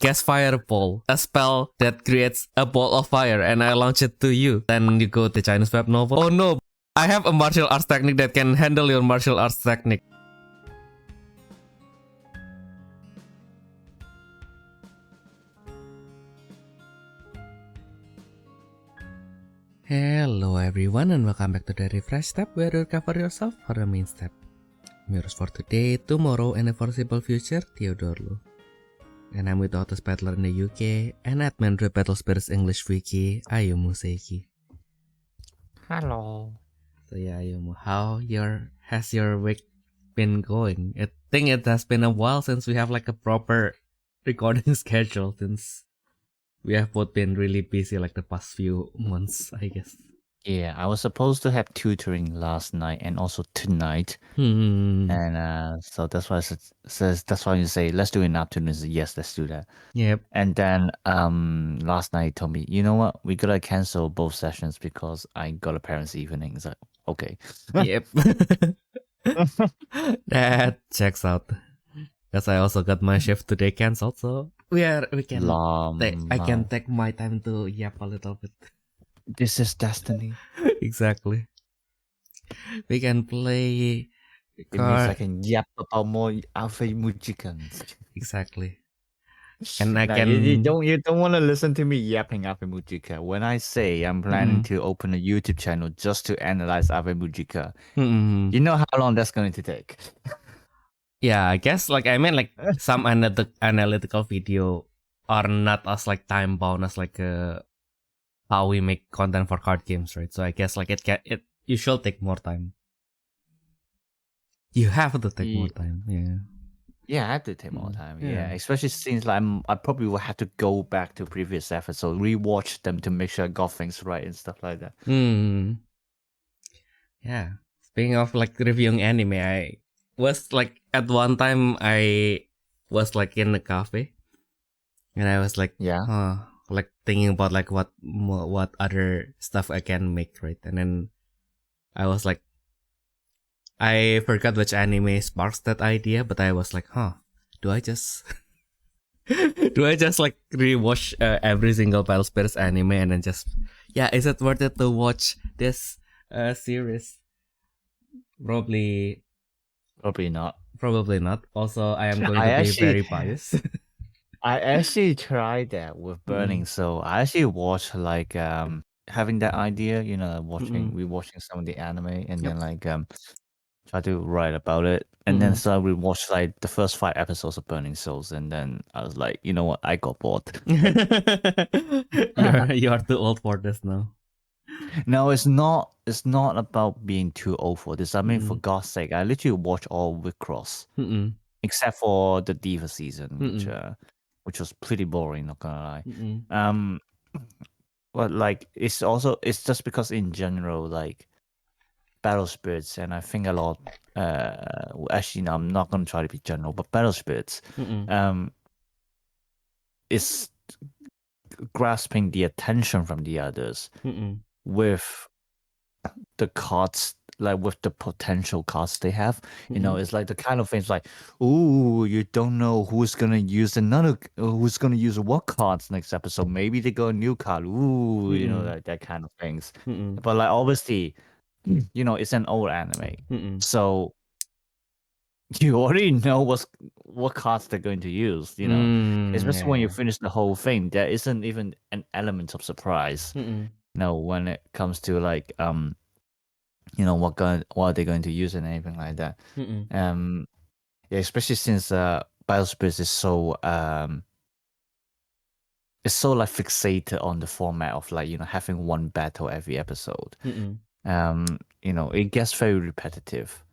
Cast Fireball, a spell that creates a ball of fire, and I launch it to you. Then you go to Chinese web novel. Oh no, I have a martial arts technique that can handle your martial arts technique. Hello everyone and welcome back to the Refresh Step, where you recover yourself for the main step. I'm yours for today, tomorrow, and the foreseeable future, Theodore Lu. And I'm with Autos Battler in the UK and admin Red Battle Spirits English Wiki, Ayumu Seiki. Hello. So yeah, Ayumu, how has your week been going? I think it has been a while since we have like a proper recording schedule, since we have both been really busy like the past few months, I guess. Yeah, I was supposed to have tutoring last night and also tonight, Hmm. and so that's why that's why you say let's do it in the afternoon. So yes, let's do that. Yep. And then last night he told me, you know what, we gotta cancel both sessions because I got a parents' evening. It's like okay. Yep. That checks out. Because I also got my shift today cancelled, so I can take my time to yap a little bit. This is destiny. Exactly. We can play. It means I can yap about more alpha mujikans. Exactly. And I Now, can. you don't want to listen to me yapping Ave Mujika. When I say I'm planning to open a YouTube channel just to analyze Ave Mujika, you know how long that's going to take. Yeah, I guess like some analytical video are not as like time bound as like how we make content for card games, right? So I guess like you should take more time. You have to take more time, yeah. Yeah, I have to take more time. Yeah, especially since like I probably will have to go back to previous episodes, rewatch them to make sure I got things right and stuff like that. Yeah. Speaking of like reviewing anime, I was like at one time I was like in a cafe, and I was like, like thinking about like what other stuff I can make, right? And then I was like, I forgot which anime sparks that idea, but I was like, do I just like rewatch every single Battle Spirits anime and then just, is it worth it to watch this series? Probably not. Also, I am going to be very biased. I actually tried that with Burning Soul. I actually watched like having that idea, you know, rewatching some of the anime and then like try to write about it. And then so we watched like the first 5 episodes of Burning Souls, and then I was like, you know what, I got bored. You're too old for this now. No, it's not about being too old for this. I mean, for God's sake, I literally watched all Wicross. Except for the Diva season, which was pretty boring, not gonna lie. But like it's just because in general, like Battle Spirits, and I think a lot actually no, I'm not gonna try to be general, but Battle Spirits is grasping the attention from the others with the cards, like with the potential cards they have. You know, it's like the kind of things like, ooh, you don't know who's gonna use what cards next episode. Maybe they got a new card. Ooh, you know, that kind of things. But like obviously, you know, it's an old anime, so you already know what cards they're going to use. You know, especially when you finish the whole thing, there isn't even an element of surprise. No, when it comes to like you know, what are they going to use and anything like that. Yeah, especially since Battle Spirits is so it's so like fixated on the format of like, you know, having one battle every episode. You know, it gets very repetitive.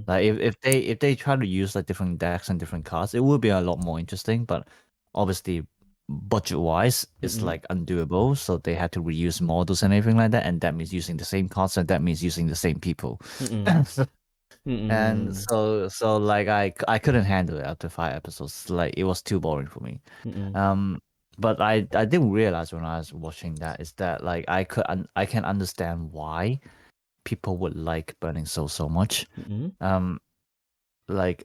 Like if they try to use like different decks and different cards, it will be a lot more interesting, but obviously budget wise it's like undoable, so they had to reuse models and everything like that, and that means using the same cards, and that means using the same people. And so like I couldn't handle it after 5 episodes. Like it was too boring for me. But I didn't realize when I was watching that is that like I can understand why people would like Burning Soul so much. Like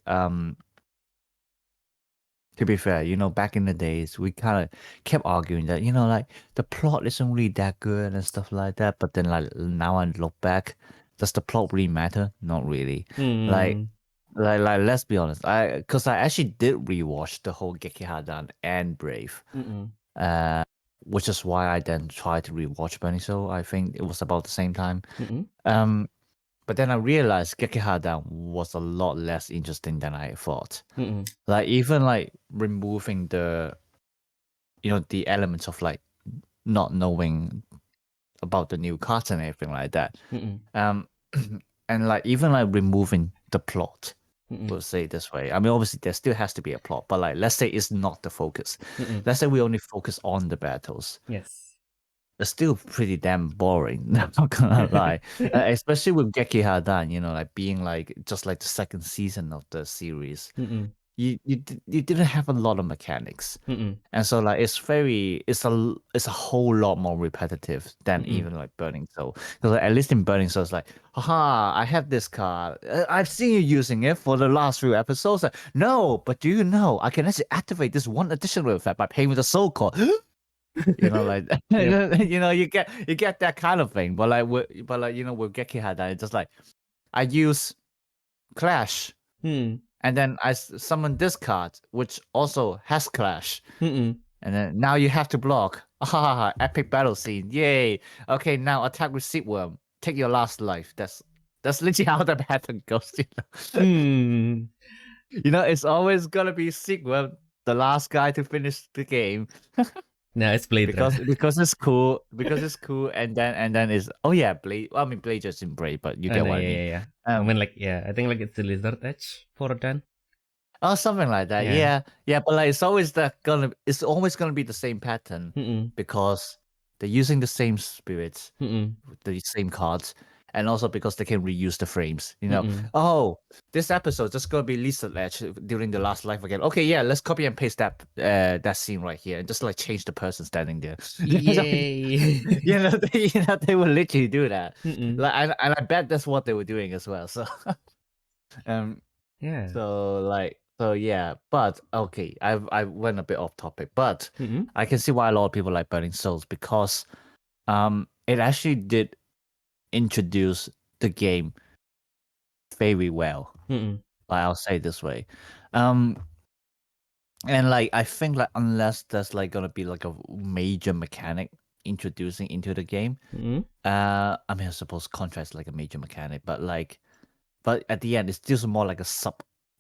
To be fair, back in the days, we kind of kept arguing that, like the plot isn't really that good and stuff like that. But then, like now I look back, does the plot really matter? Not really. Like, Mm. let's be honest. Because I actually did rewatch the whole Gekihadan and Brave, Mm-mm. which is why I then tried to rewatch Burning Soul. I think it was about the same time. Mm-mm. But then I realized Gekihadan was a lot less interesting than I thought. Mm-mm. Like even like removing the the elements of like not knowing about the new cards and everything like that. Mm-mm. And like even like removing the plot, Mm-mm. we'll say it this way. I mean, obviously there still has to be a plot, but like let's say it's not the focus. Mm-mm. Let's say we only focus on the battles. Yes. It's still pretty damn boring. I'm not gonna lie, especially with Geki Hadan. Like being like just like the second season of the series. Mm-mm. You didn't have a lot of mechanics. Mm-mm. And so like it's a whole lot more repetitive than Mm-mm. even like Burning Soul. Because like, at least in Burning Soul it's like, haha, I have this card. I've seen you using it for the last few episodes. Like, no, but do you know I can actually activate this one additional effect by paying with a soul card. Like Yep. you get that kind of thing. But like with Geki Hada, it's just like I use Clash. Mm. And then I summon this card, which also has Clash. Mm-mm. And then now you have to block. Ah, epic battle scene. Yay. Okay, now attack with Seed Worm. Take your last life. That's literally how the pattern goes. Mm. It's always gonna be Seed Worm, the last guy to finish the game. No, it's Blade because it's cool. Because it's cool, and then it's Blade. Well, I mean Blade just in Blade, but you get no, what I yeah, mean. yeah, yeah. I mean, like, yeah, I think like it's the Lizard Edge for Dan. Oh, something like that. Yeah. Yeah. But like it's always gonna be the same pattern Mm-mm. because they're using the same spirits, Mm-mm. the same cards, and also because they can reuse the frames. Mm-mm. Oh, this episode just gonna be Lizard Edge during the last life again. Okay, yeah, let's copy and paste that scene right here and just like change the person standing there. Yay. They will literally do that. Mm-mm. Like, and I bet that's what they were doing as well. So, Yeah. So yeah, but okay, I went a bit off topic, but Mm-mm. I can see why a lot of people like Burning Souls because it actually did introduce the game very well. Mm-mm. Like I'll say it this way. And like I think like unless there's like gonna be like a major mechanic introducing into the game, Mm-mm. I mean I suppose contrast like a major mechanic, but at the end it's still more like a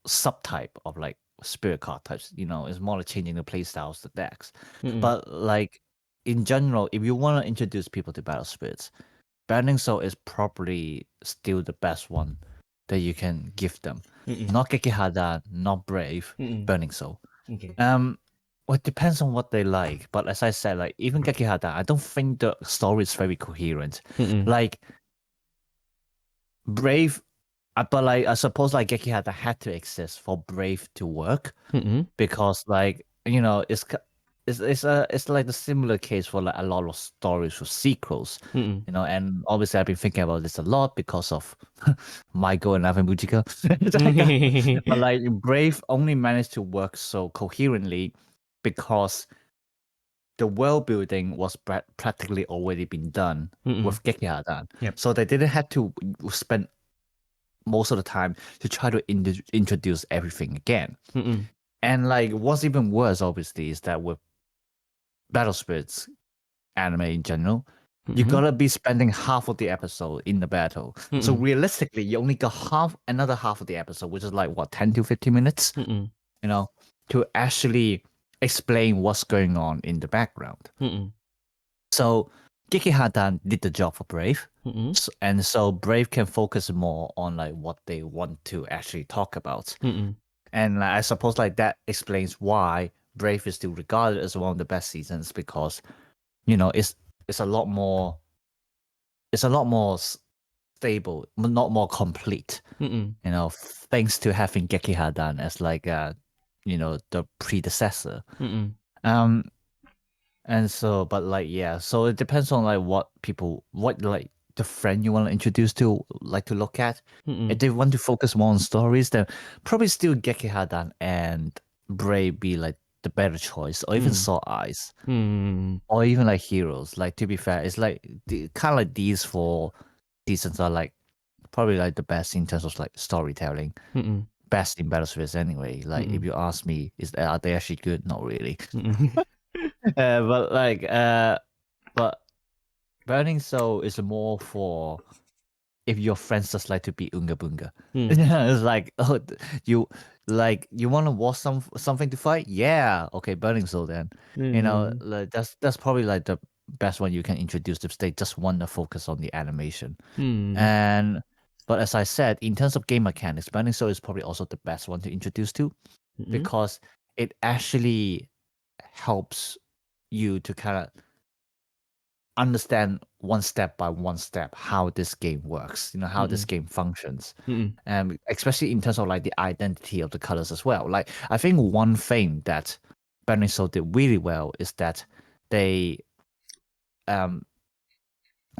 subtype of like spirit card types. It's more like changing the play styles, the decks. Mm-mm. But like in general, if you want to introduce people to battle spirits, Burning Soul is probably still the best one that you can give them. Mm-mm. Not Gekihada, not Brave, Mm-mm. Burning Soul. Okay. Well, it depends on what they like. But as I said, like even Gekihada, I don't think the story is very coherent. Mm-mm. Like Brave, but like I suppose like Gekihata had to exist for Brave to work Mm-mm. because like it's like the similar case for like a lot of stories for sequels. Mm-mm. And obviously I've been thinking about this a lot because of Michael and Avimujika. But like Brave only managed to work so coherently because the world building was practically already been done with Gekihadan. Yep. So they didn't have to spend most of the time to try to introduce everything again. Mm-mm. And like what's even worse, obviously, is that with Battle Spirits anime in general, you gotta be spending half of the episode in the battle. So realistically, you only got another half of the episode, which is like what 10 to 15 minutes, to actually explain what's going on in the background. So Gekihadan did the job for Brave, and so Brave can focus more on like what they want to actually talk about. And I suppose like that explains why Brave is still regarded as one of the best seasons because, it's a lot more stable, not more complete. Thanks to having Gekihadan as like the predecessor. And so, but like so it depends on like what like the friend you want to introduce to like to look at. If they want to focus more on stories, then probably still Gekihadan and Brave be like the better choice, or even Soul Eyes, Mm. or even like Heroes. Like, to be fair, it's like kind of like these four seasons are like probably like the best in terms of like storytelling. Mm-mm. Best in Battle Spirits anyway. Like, if you ask me, are they actually good? Not really. But like but Burning Soul is more for if your friends just like to be unga bunga. It's like, oh, you want to watch something to fight? Yeah, okay, Burning Soul then. Like that's probably like the best one you can introduce if they just want to focus on the animation. But as I said, in terms of game mechanics, Burning Soul is probably also the best one to introduce to, because it actually helps you to kind of understand one step by one step how this game works, how this game functions. And especially in terms of like the identity of the colors as well. Like, I think one thing that Burning Soul did really well is that they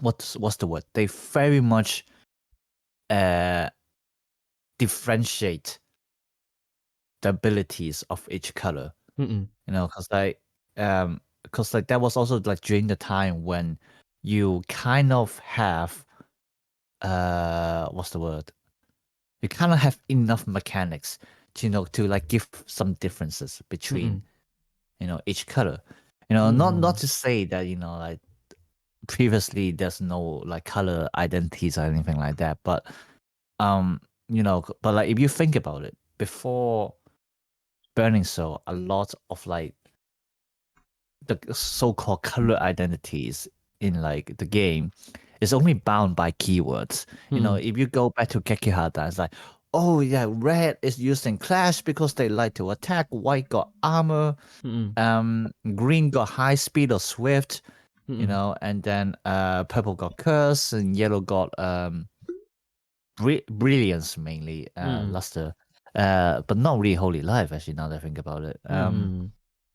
what's the word? They very much differentiate the abilities of each color. Because that was also like during the time when you kind of have what's the word? You kind of have enough mechanics to like give some differences between each color. Not to say that like previously there's no like color identities or anything like that, but but like if you think about it, before Burning Soul, a lot of like the so-called color identities in like the game is only bound by keywords. If you go back to Gekihata, it's like, oh yeah, red is used in Clash because they like to attack. White got armor. Green got high speed or swift. And then purple got curse, and yellow got brilliance mainly, luster. But not really holy life, actually, now that I think about it. And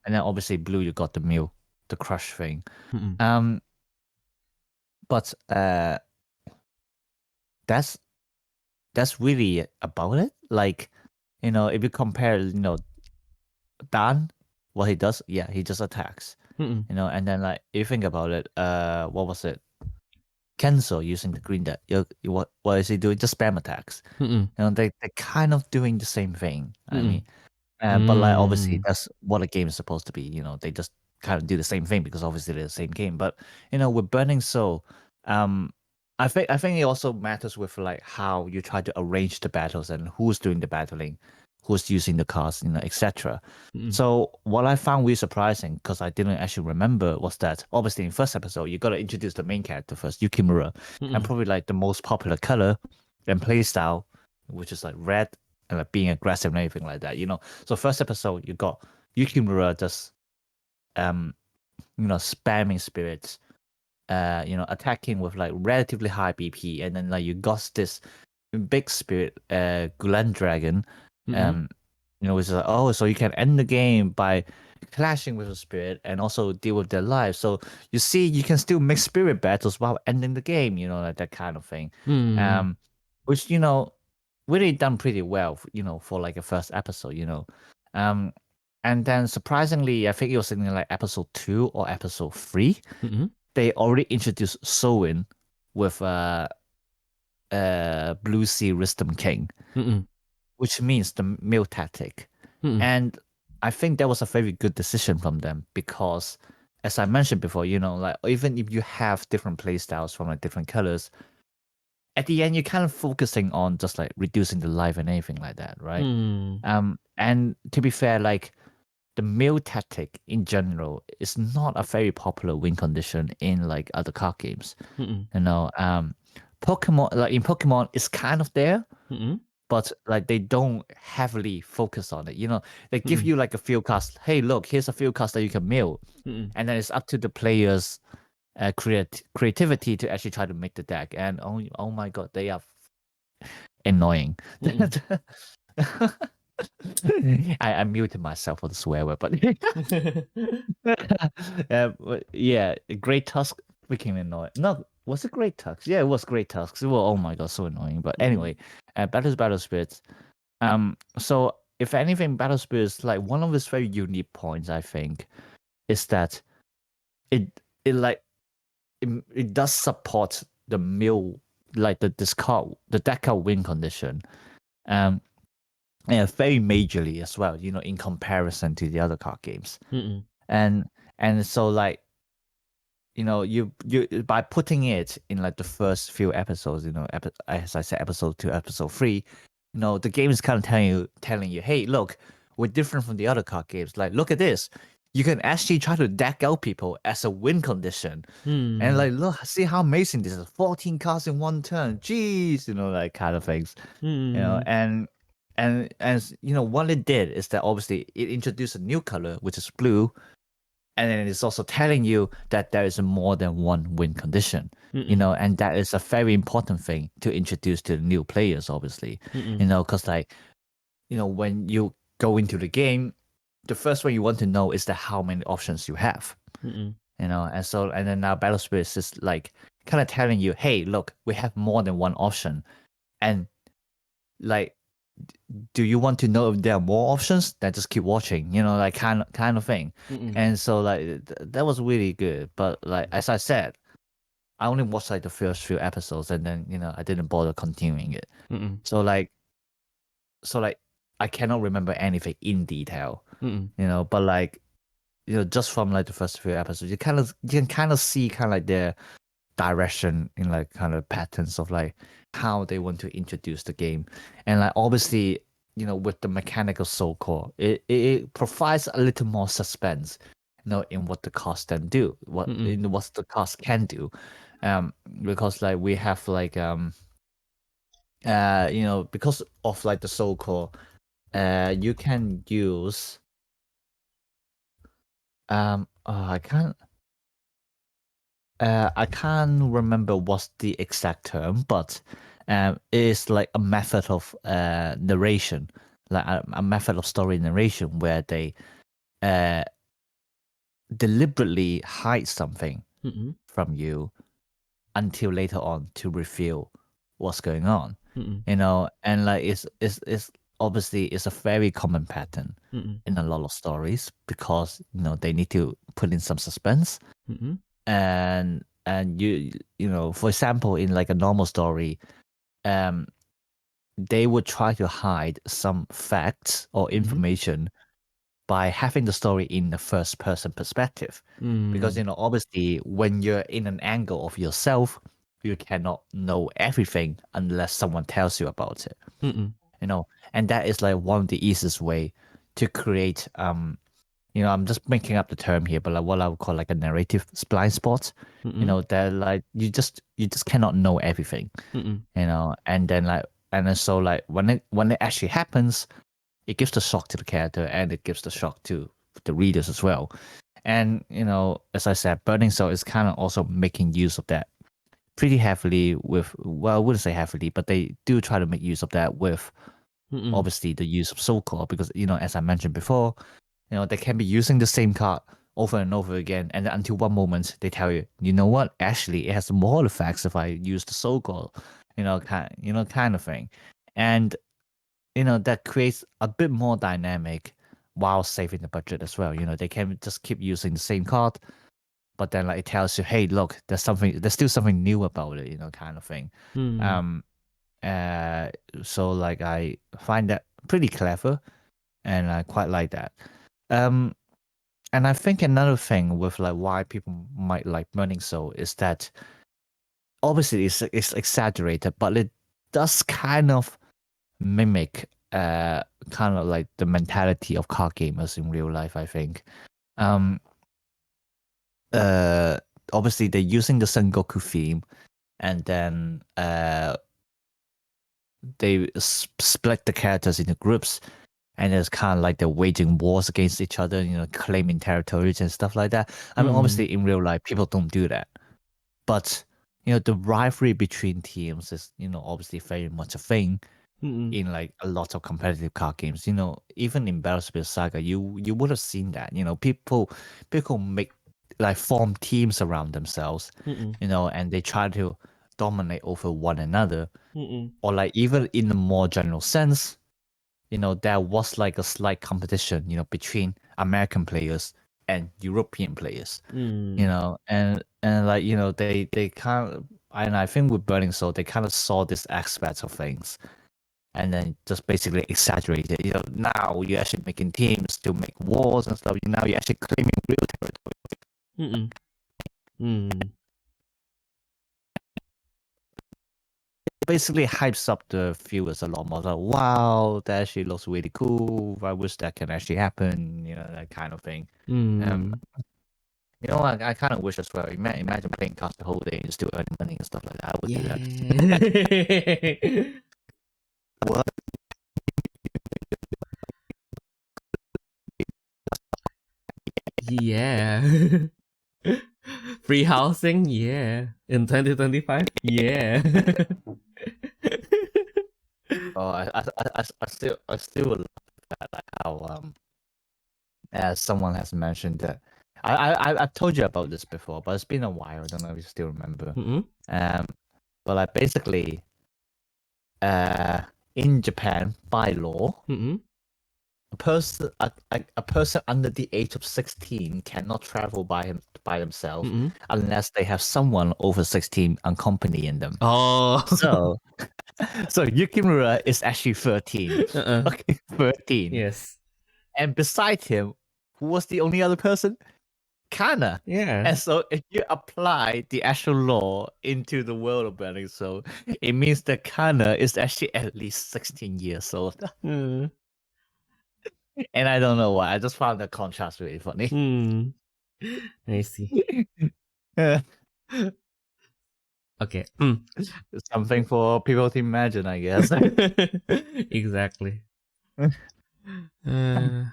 then obviously blue, you got the crush thing. But that's really about it. Like, if you compare, Dan, what he does, yeah, he just attacks. And then like if you think about it, what was it? Kenzo using the green deck. What is he doing? Just spam attacks. They're kind of doing the same thing. I mean, but like obviously that's what a game is supposed to be. They just kind of do the same thing because obviously they're the same game. But with Burning Soul, I think it also matters with like how you try to arrange the battles and who's doing the battling, who's using the cards, etc. So what I found really surprising, because I didn't actually remember, was that obviously in first episode you got to introduce the main character first, Yukimura, and probably like the most popular color and play style, which is like red and like being aggressive and everything like that. So first episode you got Yukimura just spamming spirits, attacking with like relatively high BP, and then like you got this big spirit, Gulen Dragon, which is like, oh, so you can end the game by clashing with a spirit and also deal with their lives. So you see, you can still make spirit battles while ending the game, like that kind of thing. Which really done pretty well, for like a first episode, and then surprisingly, I think it was in like episode 2 or episode 3. They already introduced Soin with Blue Sea Wisdom King, which means the mill tactic. And I think that was a very good decision from them because, as I mentioned before, like even if you have different play styles from like different colors, at the end you're kind of focusing on just like reducing the life and anything like that, right? And to be fair, like the mill tactic in general is not a very popular win condition in like other card games. Pokemon, like in Pokemon, it's kind of there, but like they don't heavily focus on it. They give you like a field cast. Hey, look, here's a field cast that you can mill, and then it's up to the players' creativity to actually try to make the deck. And oh my god, they are annoying. I muted myself for the swear word, but yeah, Great Tusk became annoying. No, was it Great Tusk? Yeah, it was Great Tusk. Well, oh my god, so annoying. But anyway, Battle Spirits. So if anything, Battle Spirits, like one of its very unique points, I think, is that it does support the mill, like the discard win condition, and very majorly as well, in comparison to the other card games. And so like, you by putting it in like the first few episodes, as I said, episode 2, episode 3, the game is kind of telling you, hey, look, we're different from the other card games. Like, look at this. You can actually try to deck out people as a win condition. And like, look, see how amazing this is. 14 cards in one turn. Jeez, like kind of things. And what it did is that obviously it introduced a new color, which is blue. And then it's also telling you that there is a more than one win condition, and that is a very important thing to introduce to the new players, obviously, because like, when you go into the game, the first thing you want to know is that how many options you have, and then now Battle Spirits is like kind of telling you, hey, look, we have more than one option, and like, do you want to know if there are more options? Then just keep watching, like kind of thing. And so like that was really good. But like as I said, I only watched like the first few episodes, and then I didn't bother continuing it. So like I cannot remember anything in detail, but like just from like the first few episodes, you can kind of see kind of like their direction in like kind of patterns of like how they want to introduce the game. And like obviously, with the mechanical soul core, it provides a little more suspense, in what the cards can do, what the cards can do, because like we have like because of like the soul core, you can use I can't remember what's the exact term, but it is like a method of narration, like a method of story narration where they deliberately hide something from you until later on to reveal what's going on. And like it's obviously it's a very common pattern in a lot of stories, because they need to put in some suspense. And for example, in like a normal story, they would try to hide some facts or information by having the story in the first person perspective, because obviously when you're in an angle of yourself, you cannot know everything unless someone tells you about it. And that is like one of the easiest way to create I'm just making up the term here, but like what I would call like a narrative blind spot. That like you just cannot know everything. And then so like when it actually happens, it gives the shock to the character, and it gives the shock to the readers as well. And as I said, Burning Soul is kind of also making use of that pretty heavily with, well, I wouldn't say heavily, but they do try to make use of that with obviously the use of Soul Core, because as I mentioned before, they can be using the same card over and over again, and until one moment they tell you, you know what, actually it has more effects if I use the Soul Core, kind of thing. And that creates a bit more dynamic while saving the budget as well. They can just keep using the same card, but then like it tells you, hey, look, there's still something new about it, kind of thing. So like I find that pretty clever, and I quite like that. And I think another thing with like why people might like Burning Soul is that obviously it's exaggerated, but it does kind of mimic kind of like the mentality of card gamers in real life, I think. Obviously they're using the Sengoku theme, and then they split the characters into groups, and it's kind of like they're waging wars against each other, claiming territories and stuff like that. I mean, obviously in real life people don't do that, but the rivalry between teams is obviously very much a thing in like a lot of competitive card games. Even in Battle Spirits Saga, you would have seen that. People make like form teams around themselves, and they try to dominate over one another, or like even in a more general sense, there was like a slight competition, between American players and European players, and like, they kind of, and I think with Burning Soul, they kind of saw this aspect of things and then just basically exaggerated. Now you're actually making teams to make wars and stuff. Now you're actually claiming real territory. Basically hypes up the viewers a lot more. Like, wow, that actually looks really cool. I wish that can actually happen. That kind of thing. I kind of wish as well. Imagine playing cards the whole day and still earning money and stuff like that. I would do that. What? Yeah. Free housing, yeah. In 2025, yeah. I still love that, like how as someone has mentioned that I've told you about this before, but it's been a while. I don't know if you still remember. But like basically, in Japan, by law, a person under the age of 16 cannot travel by themselves unless they have someone over 16 accompanying them. Oh, so Yukimura is actually 13. Okay, 13. Yes. And beside him, who was the only other person? Kana. Yeah. And so if you apply the actual law into the world of Burning Soul, it means that Kana is actually at least 16 years old. And I don't know why. I just found the contrast really funny. I see. Okay. Something for people to imagine, I guess. Exactly. Damn,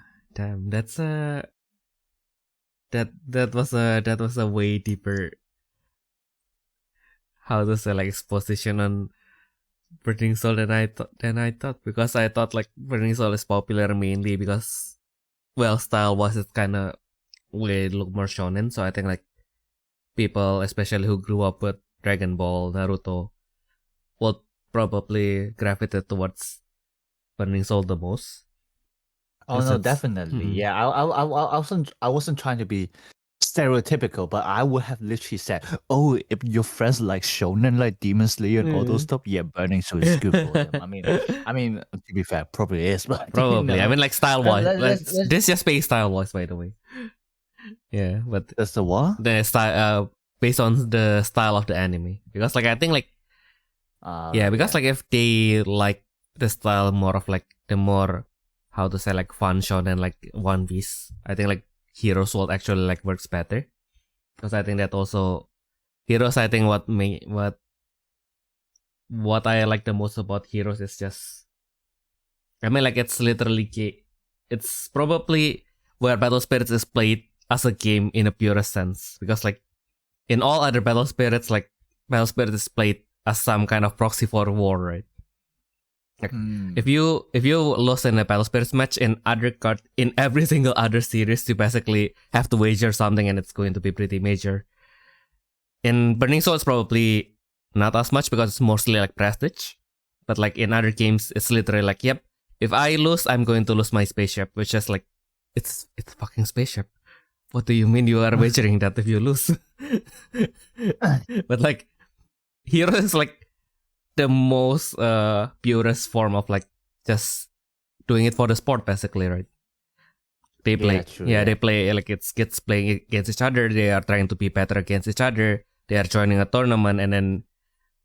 that's that was a way deeper, how to say, like, exposition on Burning Soul than I thought, because I thought like Burning Soul is popular mainly because, well, style was it kind of way look more shonen, so I think like people, especially who grew up with Dragon Ball, Naruto, would probably gravitate towards Burning Soul the most. Oh no, definitely. Yeah, I wasn't trying to be stereotypical, but I would have literally said, "Oh, if your friends like shonen, like Demon Slayer and all those stuff, yeah, Burning Soul is good for them." I mean, to be fair, probably is, but probably. I mean, like, style wise, this just based style wise, by the way. Yeah, but that's the what? The style, based on the style of the anime, because like I think like, because like if they like the style more of like the more, how to say, like fun shonen like One Piece, I think like Heroes World actually like works better, because I think that also Heroes, I think what I like the most about Heroes is just, I mean, like, it's literally it's probably where Battle Spirits is played as a game in a purest sense, because like in all other Battle Spirits, like Battle Spirit is played as some kind of proxy for war, right? Like, if you lose in a Battle Spirits match in every single other series, you basically have to wager something and it's going to be pretty major. In Burning Soul, it's probably not as much because it's mostly like prestige. But like in other games, it's literally like, yep, if I lose, I'm going to lose my spaceship, which is like, it's fucking spaceship. What do you mean you are wagering that if you lose? But like, Hero is like the most purest form of like just doing it for the sport, basically, right? They play, they play like it's playing against each other. They are trying to be better against each other. They are joining a tournament, and then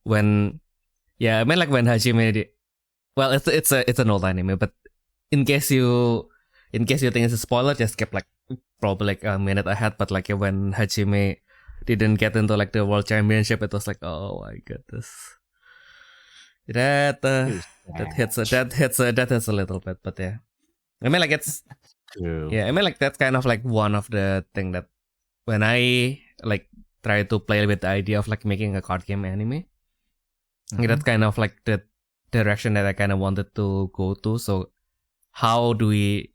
when Hajime, well, it's an old anime, but in case you think it's a spoiler, just keep like probably like a minute ahead. But like when Hajime didn't get into like the world championship, it was like, oh my goodness. That hits a little bit, but yeah. I mean, like, it's true. Yeah, I mean, like, that's kind of like one of the thing that when I like try to play with the idea of like making a card game anime, that's kind of like the direction that I kind of wanted to go to. So how do we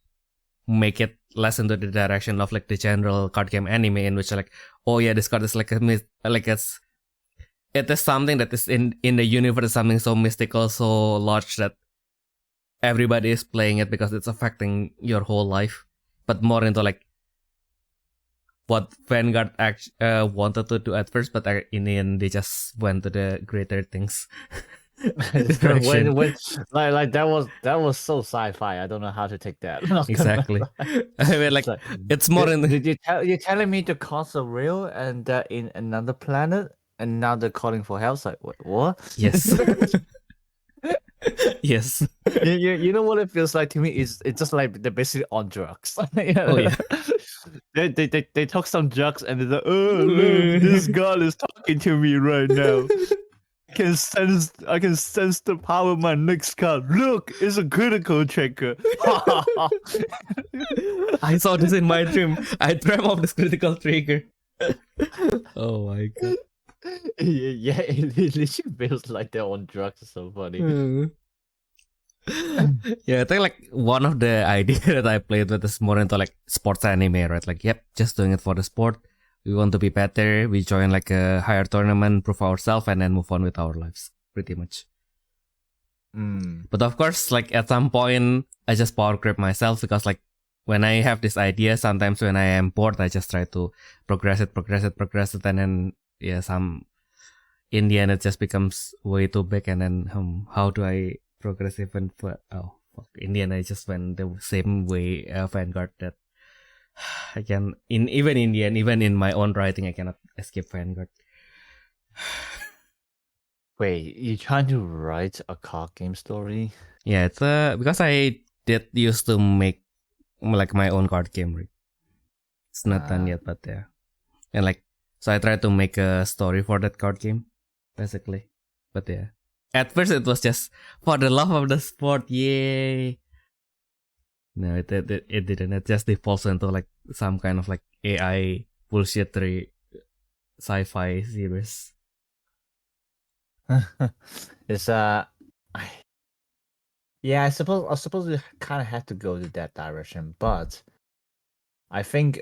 make it less into the direction of like the general card game anime, in which like, oh yeah, this card is like it is something that is in the universe, something so mystical, so large that everybody is playing it because it's affecting your whole life, but more into like what Vanguard wanted to do at first, but in the end they just went to the greater things. when like that was so sci-fi. I don't know how to take that. Exactly. I mean, like it's more in. You're telling me the costs are real and they're in another planet, and now they're calling for help. Like what? Yes. Yes. You know what it feels like to me is it's just like they're basically on drugs. Oh yeah. They took some drugs and they're like, oh look, this god is talking to me right now. I can sense the power of my next card. Look, it's a critical checker. I saw this in my dream. I dreamt of this critical trigger. Oh my god. Yeah, it literally feels like they're on drugs. It's so funny. Yeah, I think like one of the ideas that I played with is more into like sports anime, right? Like, yep, just doing it for the sport. We want to be better. We join like a higher tournament, prove ourselves, and then move on with our lives. Pretty much. But of course, like at some point, I just power grab myself because like when I have this idea, sometimes when I am bored, I just try to progress it, and then in the end, it just becomes way too big. And then how do I progress even for? Oh, fuck. In the end, I just went the same way Vanguard that. I can even in the end, even in my own writing, I cannot escape Vanguard. Wait, you trying to write a card game story? Yeah, it's because I did used to make like my own card game. Right? It's not done yet, but yeah, and like so I tried to make a story for that card game, basically. But yeah, at first it was just for the love of the sport, yay. No, it didn't. It just defaults into like some kind of like AI bullshittery sci-fi series. It's yeah, I suppose we kind of had to go to that direction, but I think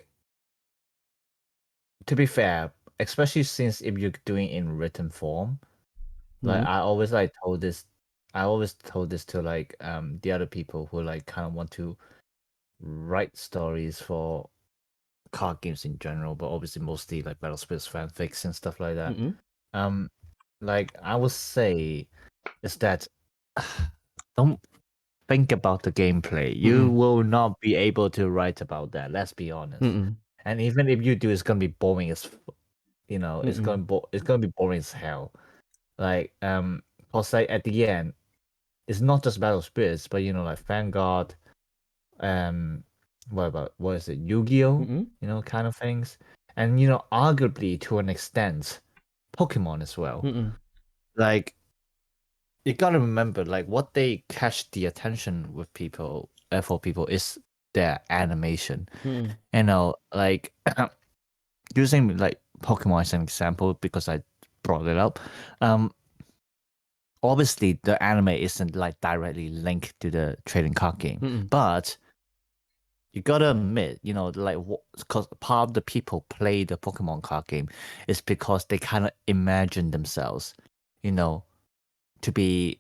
to be fair, especially since if you're doing in written form, like I always told this to like the other people who like kind of want to write stories for card games in general, but obviously mostly like Battle Spirits fanfics and stuff like that. Like I would say is that don't think about the gameplay. You will not be able to write about that. Let's be honest. And even if you do, it's gonna be boring as it's gonna be boring as hell. Like cause like at the end, it's not just Battle Spirits, but like Vanguard, what is it, Yu-Gi-Oh, kind of things, and arguably to an extent, Pokemon as well. Like you gotta remember, like what they catch the attention with people for people is their animation. Like using like Pokemon as an example because I brought it up. Obviously the anime isn't like directly linked to the trading card game, but you gotta admit, like because part of the people play the Pokemon card game is because they kind of imagine themselves, to be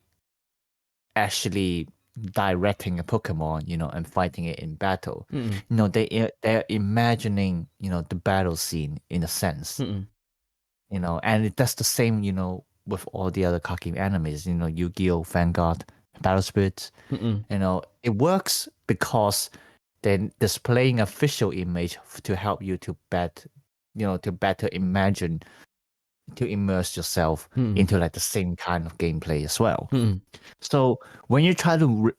actually directing a Pokemon, and fighting it in battle. They're imagining, the battle scene in a sense, and that's the same, with all the other card game animes, Yu-Gi-Oh, Vanguard, Battle Spirits. It works because they're displaying a visual image to help you to better imagine, to immerse yourself into like the same kind of gameplay as well. So when you try to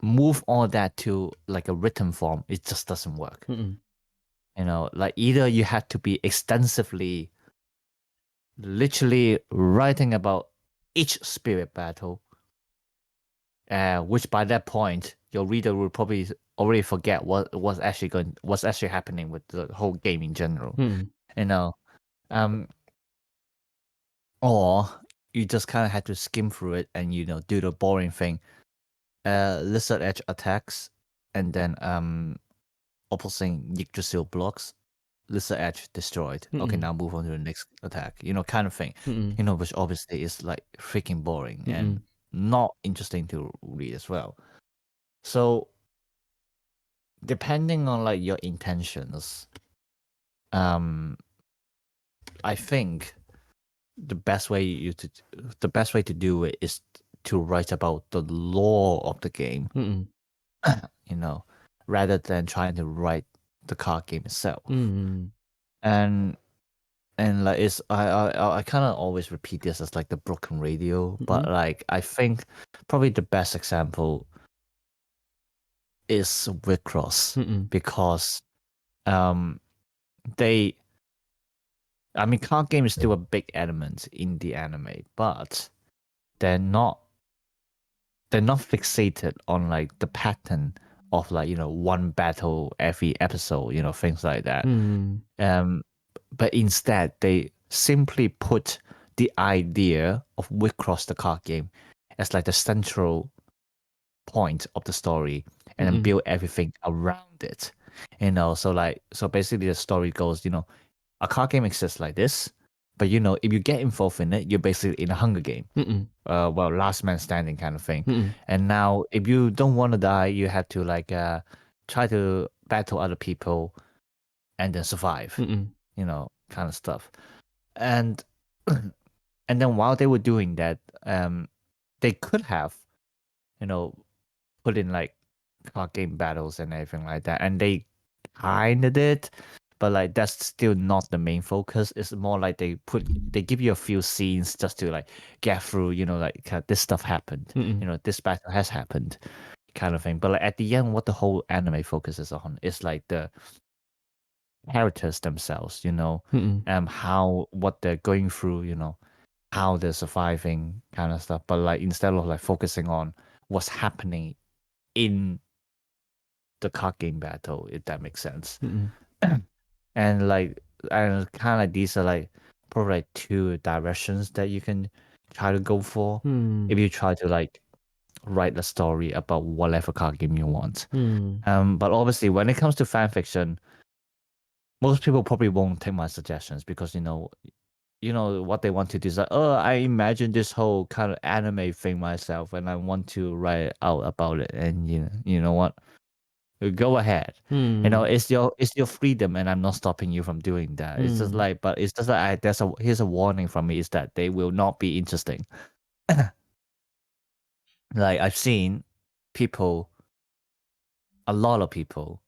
move all that to like a written form, it just doesn't work. Like either you have to be extensively, literally writing about each spirit battle, which by that point your reader will probably already forget what's actually happening with the whole game in general. Or you just kind of had to skim through it and do the boring thing, lizard edge attacks, and then opposing Yggdrasil blocks, lizard edge destroyed. Okay, now move on to the next attack, kind of thing. Which obviously is like freaking boring. And not interesting to read as well. So depending on like your intentions, I think the best way to do it is to write about the lore of the game, you know, rather than trying to write the card game itself. And like it's I kind of always repeat this as like the broken radio, but like I think probably the best example is Wicross, because card game is still a big element in the anime, but they're not fixated on like the pattern of like, you know, one battle every episode, you know, things like that. But instead they simply put the idea of Wicross the card game as like the central point of the story, and then build everything around it. You know, so basically the story goes, you know, a card game exists like this, but you know, if you get involved in it, you're basically in a Hunger Game. Well, last man standing kind of thing. And now if you don't want to die, you have to like try to battle other people and then survive. You know, kind of stuff. And and then while they were doing that, they could have, you know, put in like card game battles and everything like that, and they kind of did, but like that's still not the main focus. It's more like they give you a few scenes just to like get through, you know, like this stuff happened, you know, this battle has happened, kind of thing. But like at the end, what the whole anime focuses on is like the characters themselves, you know, what they're going through, you know, how they're surviving, kind of stuff. But like instead of like focusing on what's happening in the card game battle, if that makes sense. And like, and kind of like these are like probably like two directions that you can try to go for if you try to like write a story about whatever card game you want. But obviously when it comes to fan fiction, most people probably won't take my suggestions, because you know what they want to do is like, oh, I imagine this whole kind of anime thing myself and I want to write out about it. And you know what, go ahead. You know, it's your freedom, and I'm not stopping you from doing that. It's just like, but it's just like here's a warning from me, is that they will not be interesting. Like I've seen a lot of people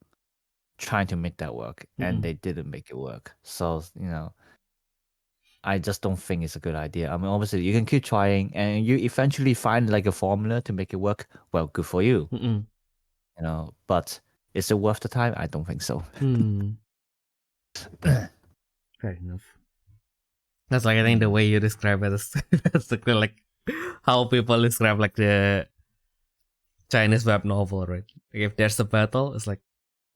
trying to make that work, and they didn't make it work. So you know, I just don't think it's a good idea. I mean, obviously you can keep trying, and you eventually find like a formula to make it work. Well, good for you. You know, but is it worth the time? I don't think so. Fair enough. That's like, I think the way you describe it is that's like how people describe like the Chinese web novel, right? Like if there's a battle, it's like,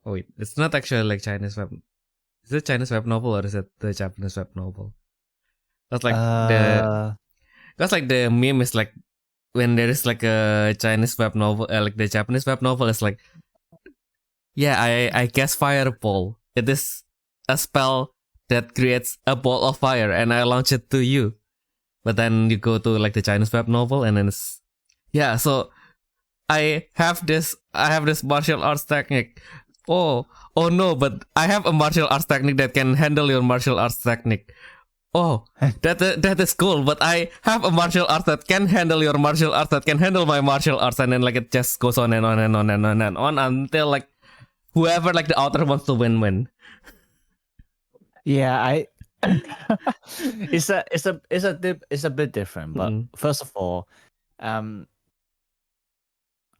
oh wait, it's not actually like Chinese web. Is it Chinese web novel or is it the Japanese web novel? That's like the meme is like, when there is like a Chinese web novel, like the Japanese web novel is like, yeah, I guess fireball. It is a spell that creates a ball of fire, and I launch it to you. But then you go to like the Chinese web novel, and then it's, yeah. So I have this martial arts technique. Oh no! But I have a martial arts technique that can handle your martial arts technique. Oh, that is cool. But I have a martial art that can handle your martial arts, that can handle my martial arts, and then like it just goes on and on and on and on and on until like whoever like the author wants to win. Yeah, it's a bit different. But first of all, I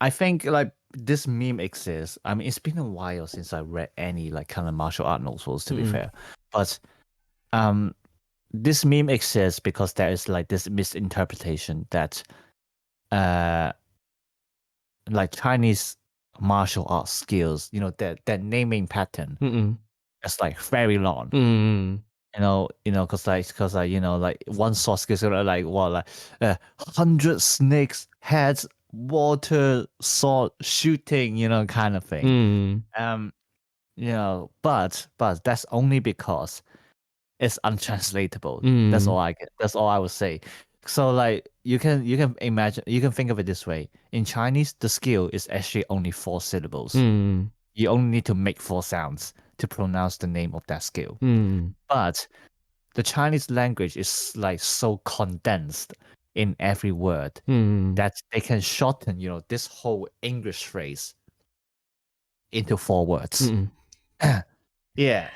think like this meme exists. I mean, it's been a while since I read any like kind of martial art novels, to be fair. But this meme exists because there is like this misinterpretation that like Chinese martial arts skills, you know, that naming pattern is like very long. You know, because you know, like one sword skills are like what, like 100 snakes heads, water sword shooting, you know, kind of thing. You know, but that's only because it's untranslatable. That's all I would say. So like you can imagine, you can think of it this way. In Chinese, the skill is actually only 4 syllables. You only need to make 4 sounds to pronounce the name of that skill. But the Chinese language is like so condensed in every word that they can shorten, this whole English phrase into 4 words. Yeah.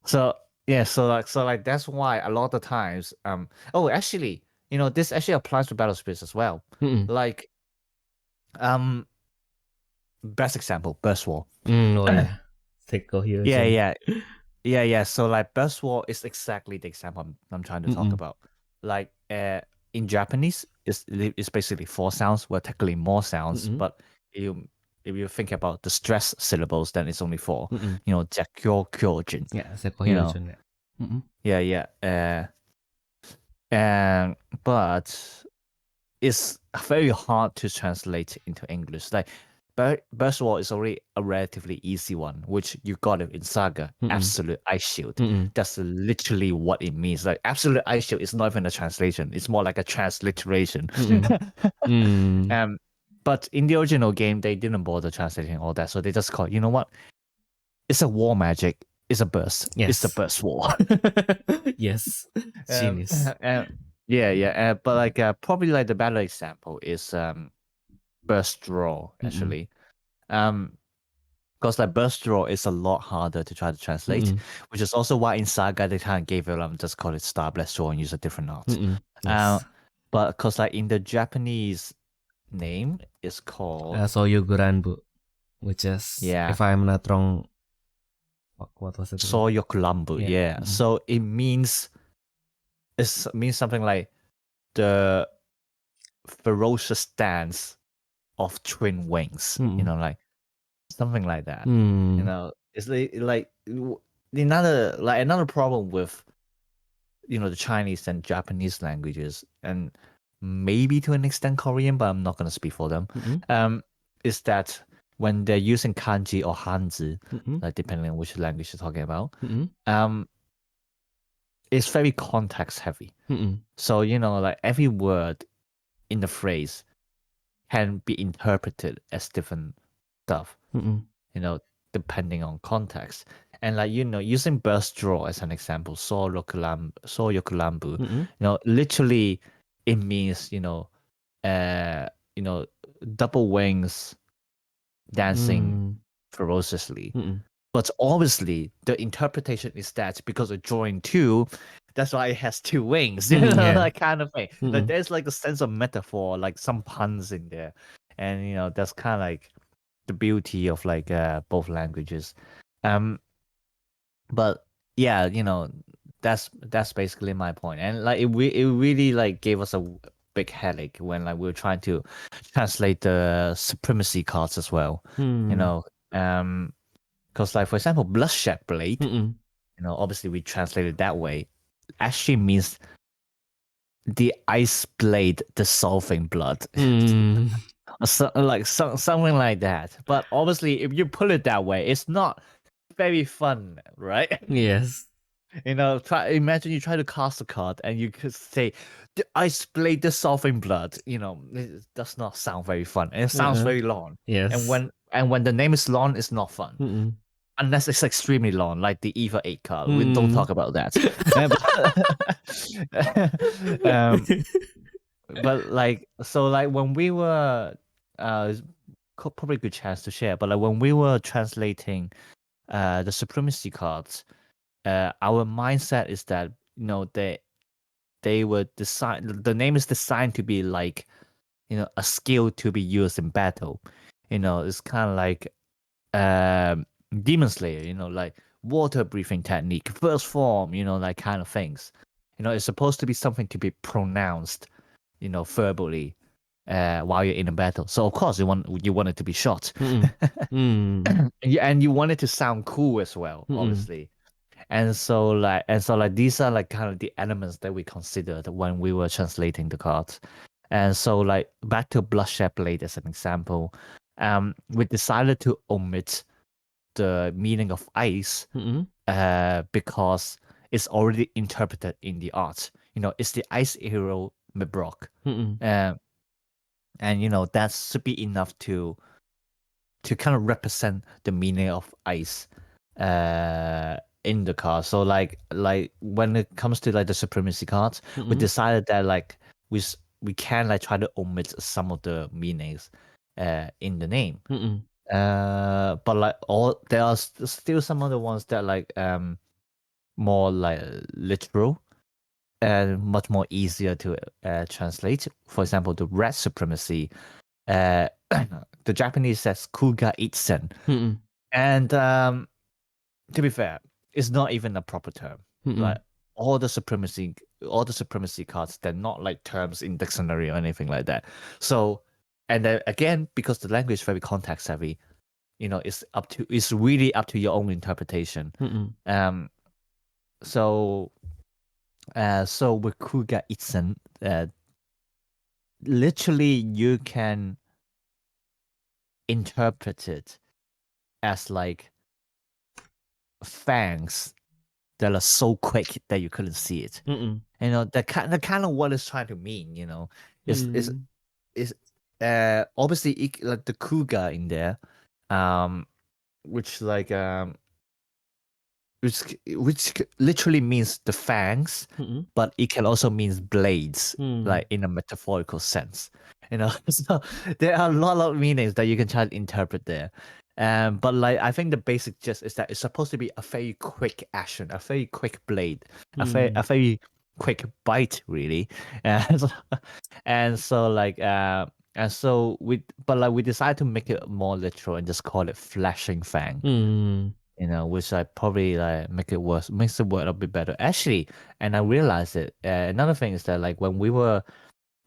So like that's why a lot of times actually, this actually applies to battle spirits as well. Like best example, Burst War. Oh yeah. Take cohesion. Yeah. So like Burst War is exactly the example I'm trying to talk about. Like in Japanese, it's basically 4 sounds. Well, technically more sounds, but if you think about the stress syllables, then it's only 4. Jakyo Kyojin. Yeah, take cohesion. But it's very hard to translate into English. Like Burst War is already a relatively easy one, which you got it in Saga. Absolute Ice Shield. That's literally what it means. Like Absolute Ice Shield is not even a translation. It's more like a transliteration. But in the original game, they didn't bother translating all that, so they just call it, you know what? It's a war magic. It's a burst. Yes. It's the Burst War. Yes. Genius. But like probably like the better example is Burst Draw actually. Because like Burst Draw is a lot harder to try to translate, which is also why in Saga they kind of gave it just call it Star Blast Draw and use a different art. Yes. But because like in the Japanese name is called Soyoguranbu, which is, if I'm not wrong, what was it? Soyokurambu. Yeah. So it means something like the ferocious stance of twin wings. Like something like that. It's like another problem with the Chinese and Japanese languages, and maybe to an extent Korean, but I'm not going to speak for them. Is that when they're using kanji or hanzi, like depending on which language you're talking about, it's very context heavy. So like every word in the phrase can be interpreted as different stuff. Depending on context. And like using Burst Draw as an example, Soyokurambu, literally it means double wings dancing ferociously. But obviously the interpretation is that because of drawing 2, that's why it has 2 wings, that kind of thing. Like there's like a sense of metaphor, like some puns in there, and that's kind of like the beauty of like both languages. But yeah, that's basically my point. And like it really like gave us a big headache when like we were trying to translate the supremacy cards as well. Because like for example, Bloodshed Blade, obviously we translated that way, actually means the ice blade dissolving blood. Something like that. But obviously, if you put it that way, it's not very fun, right? Yes. Imagine you try to cast a card and you could say, the ice blade dissolving blood. It does not sound very fun. And it sounds very long. Yes. And when the name is long, it's not fun. Unless it's extremely long, like the Eva 8 card. We don't talk about that. But like, so like when we were probably a good chance to share, but like when we were translating the supremacy cards, our mindset is that they were designed, the name is designed to be like a skill to be used in battle. It's kind of like Demon Slayer, like water breathing technique, first form, like kind of things. It's supposed to be something to be pronounced verbally while you're in a battle. So of course you want it to be short. And you want it to sound cool as well, obviously. And so like these are like kind of the elements that we considered when we were translating the cards. And so like back to Bloodshed Blade as an example, we decided to omit the meaning of ice because it's already interpreted in the art. It's the ice hero mid-rock. And that should be enough to kind of represent the meaning of ice in the card. So like when it comes to like the supremacy cards, we decided that like we can like try to omit some of the meanings in the name. But like there are still some other ones that like more like literal and much more easier to translate. For example, the red supremacy. The Japanese says Kuga Itsen. And to be fair, it's not even a proper term. Like all the supremacy cards, they're not like terms in dictionary or anything like that. So, and then again, because the language is very context heavy, it's really up to your own interpretation. So with Kuga Itsen, literally you can interpret it as like fangs that are so quick that you couldn't see it. That kind of what it's trying to mean. Is obviously like the kuga in there, which like which literally means the fangs, but it can also mean blades, like in a metaphorical sense. So there are a lot of meanings that you can try to interpret there. But like I think the basic gist is that it's supposed to be a very quick action, a very quick blade, a very quick bite, really. And so we decided to make it more literal and just call it flashing fang. Which I probably like makes the word a bit better. Actually, and I realized it. Another thing is that like when we were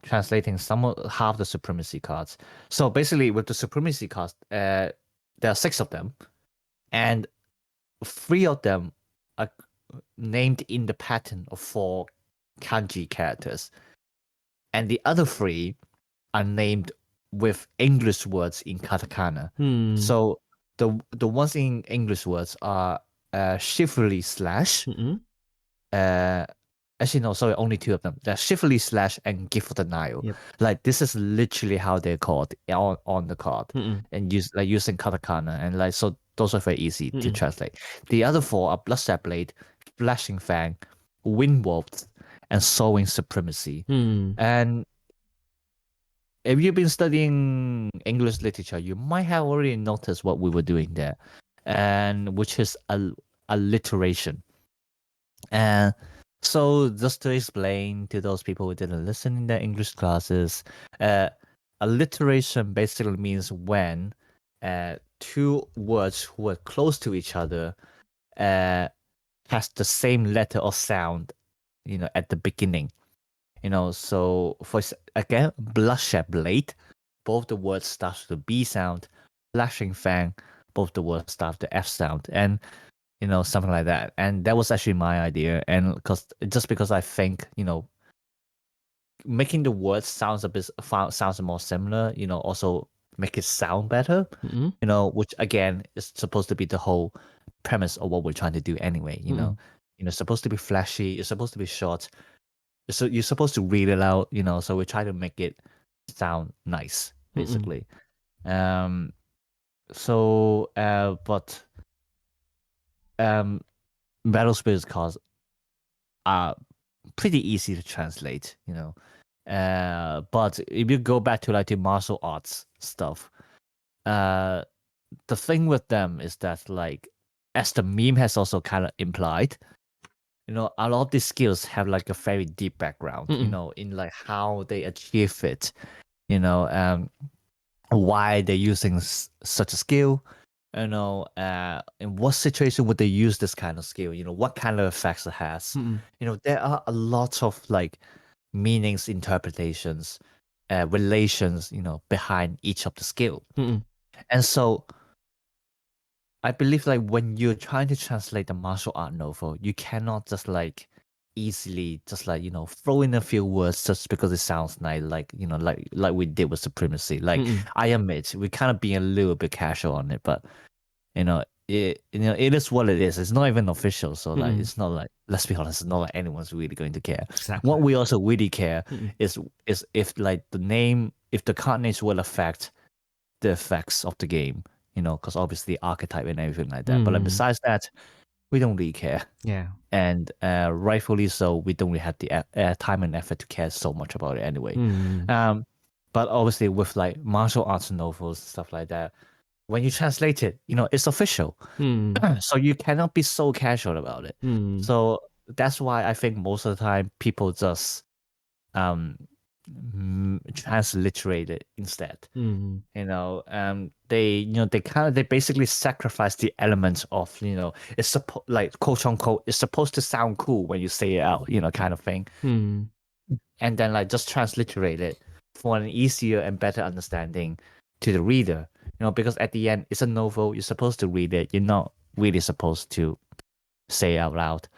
translating half the supremacy cards. So basically, with the supremacy cards, there are 6 of them, and 3 of them are named in the pattern of 4 kanji characters, and the other 3 are named with English words in katakana. So the ones in English words are chivalry slash. Actually, no, sorry, only 2 of them. They're chivalry slash and gift of denial. Like this is literally how they're called on the card, and using katakana, and like so those are very easy to translate. The other 4 are bloodstep blade, flashing fang, wind wolf, and sowing supremacy. And if you've been studying English literature, you might have already noticed what we were doing there, and which is alliteration. And so just to explain to those people who didn't listen in their English classes, alliteration basically means when 2 words who are close to each other has the same letter or sound, at the beginning. So for again, bloodshed blade, both the words start with the B sound. Flashing fang, both the words start with the F sound, and something like that. And that was actually my idea, and because I think making the words sounds more similar, also make it sound better, which again is supposed to be the whole premise of what we're trying to do anyway. Supposed to be flashy, it's supposed to be short. So you're supposed to read it out, so we try to make it sound nice, basically. But battle spirits cards are pretty easy to translate, but if you go back to like the martial arts stuff, the thing with them is that like, as the meme has also kind of implied, a lot of these skills have like a very deep background, in like how they achieve it, why they're using such a skill, in what situation would they use this kind of skill, what kind of effects it has. There are a lot of like meanings, interpretations, relations, behind each of the skill. And so I believe like when you're trying to translate the martial art novel, you cannot just like easily just like throw in a few words just because it sounds nice, like like we did with supremacy. Like I admit we kind of being a little bit casual on it, but it is what it is. It's not even official, so like Mm-mm. it's not like, let's be honest, it's not like anyone's really going to care. Exactly. What we also really care Mm-mm. is if like if the card names will affect the effects of the game, because obviously archetype and everything like that. But like, besides that, we don't really care. Yeah. And rightfully so, we don't really have the time and effort to care so much about it anyway. But obviously with like martial arts novels and stuff like that, when you translate it, it's official. So you cannot be so casual about it. So that's why I think most of the time people just transliterate it instead. They basically sacrifice the elements of, it's like quote unquote, it's supposed to sound cool when you say it out, kind of thing. And then like just transliterate it for an easier and better understanding to the reader. Because at the end, it's a novel. You're supposed to read it. You're not really supposed to say it out loud.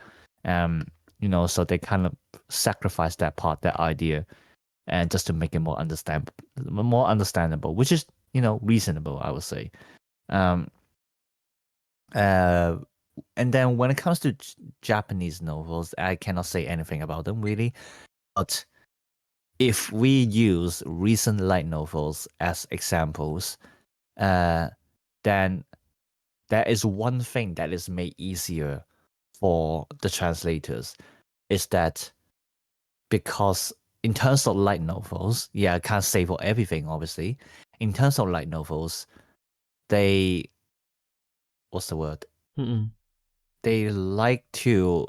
So they kind of sacrifice that part, that idea, and just to make it more understandable, which is, reasonable, I would say. And then when it comes to Japanese novels, I cannot say anything about them really. But if we use recent light novels as examples, then there is one thing that is made easier for the translators, is that because in terms of light novels, I can't say for everything, obviously. In terms of light novels, what's the word? They like to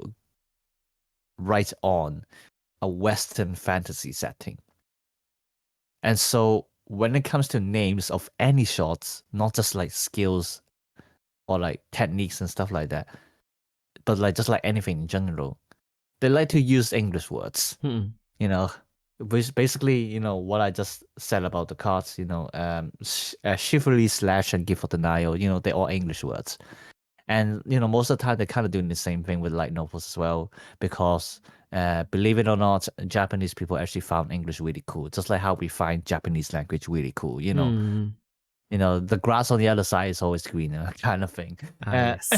write on a Western fantasy setting. And so when it comes to names of any shots, not just like skills or like techniques and stuff like that, but like just like anything in general, they like to use English words. Which basically, what I just said about the cards, chivalry, slash, and gift of denial, they're all English words. And, most of the time they're kind of doing the same thing with light novels as well, because believe it or not, Japanese people actually found English really cool, just like how we find Japanese language really cool, the grass on the other side is always greener kind of thing. Yes.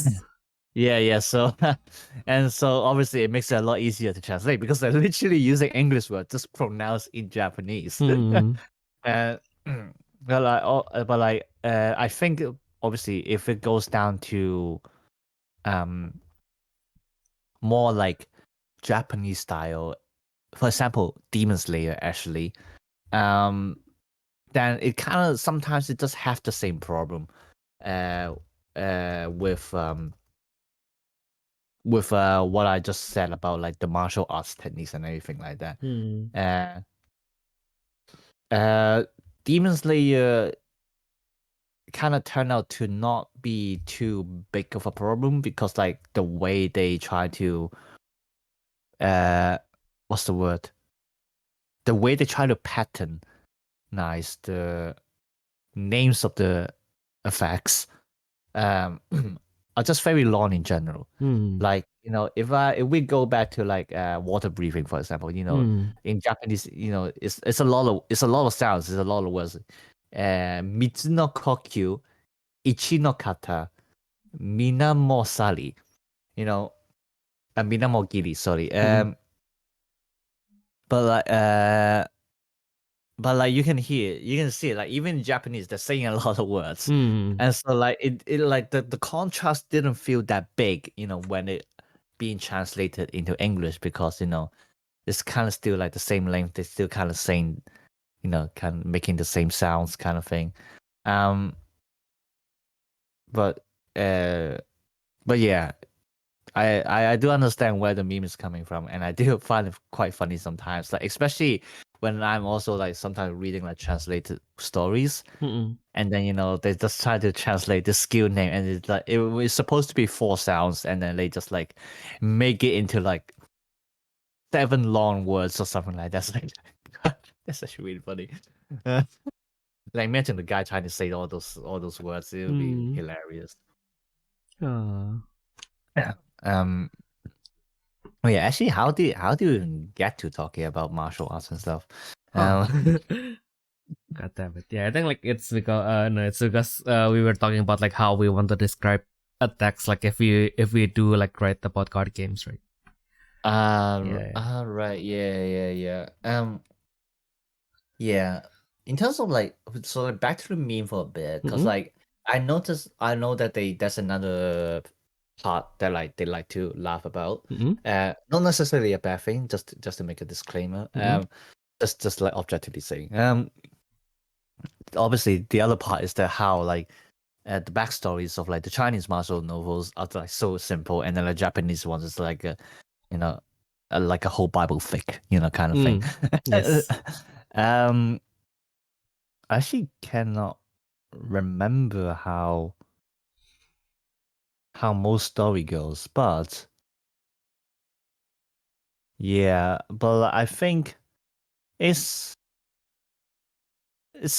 Yeah. So, and so obviously it makes it a lot easier to translate because they're literally using English words just pronounced in Japanese. I think obviously if it goes down to more like Japanese style, for example, Demon Slayer actually, then it kind of sometimes it does have the same problem with what I just said about like the martial arts techniques and everything like that. Demon Slayer kind of turned out to not be too big of a problem because like the way they try to what's the word? The way they try to pattern-nize the names of the effects are just very long in general. Like, if we go back to like water breathing, for example, in Japanese, it's a lot of sounds, it's a lot of words. Mitsu no kokyu, ichi no kata, mina mo sari, mina mo giri, sorry. But like you can see it, like even in Japanese, they're saying a lot of words. And so like it like the contrast didn't feel that big, when it being translated into English because, it's kind of still like the same length. They're still kind of saying, kind of making the same sounds kind of thing. But yeah, I do understand where the meme is coming from, and I do find it quite funny sometimes, like especially when I'm also like sometimes reading like translated stories, and then they just try to translate the skill name, and it's like it was supposed to be 4 sounds, and then they just like make it into like 7 long words or something like that. Like, that's actually really funny. Like imagine the guy trying to say all those words, it would be hilarious. Oh yeah, actually, how do you get to talking about martial arts and stuff? God damn it! Yeah, I think like it's because we were talking about like how we want to describe attacks like if we do like write about card games, right? Right. Yeah. In terms of like, so like back to the meme for a bit, because like I know that that's another part that like they like to laugh about. Not necessarily a bad thing, just to make a disclaimer. Just like objectively saying. Obviously the other part is that how like the backstories of like the Chinese martial novels are like so simple, and then the Japanese ones is like like a whole Bible thick, kind of thing. Yes. I actually cannot remember how most story goes, but yeah, but I think it's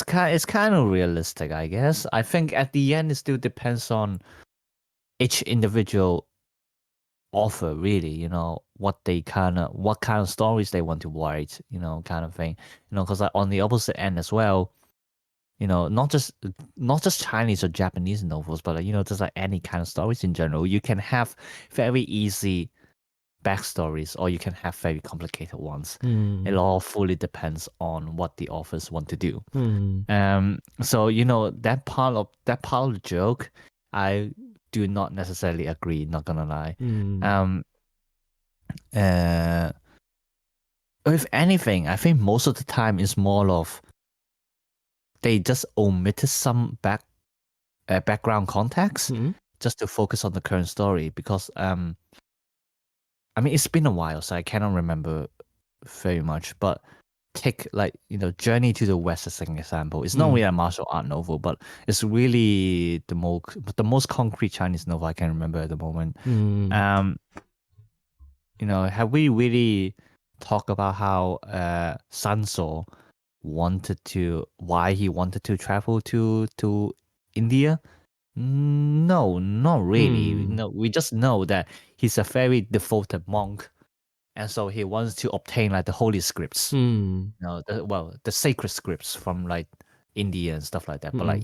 kind of realistic, I guess. I think at the end it still depends on each individual author, really, what kind of stories they want to write, kind of thing. Because like on the opposite end as well, not just Chinese or Japanese novels, but like, just like any kind of stories in general, you can have very easy backstories or you can have very complicated ones. It all fully depends on what the authors want to do. So that part of the joke, I do not necessarily agree, not gonna lie. If anything, I think most of the time it's more of they just omitted some background context just to focus on the current story, because I mean it's been a while, so I cannot remember very much, but take like Journey to the West as an example. It's not really a martial art novel, but it's really the most concrete Chinese novel I can remember at the moment. Have we really talked about how Sanso why he wanted to travel to India? No, not really. No, we just know that he's a very devoted monk, and so he wants to obtain like the holy scripts, the sacred scripts from like India and stuff like that. But like,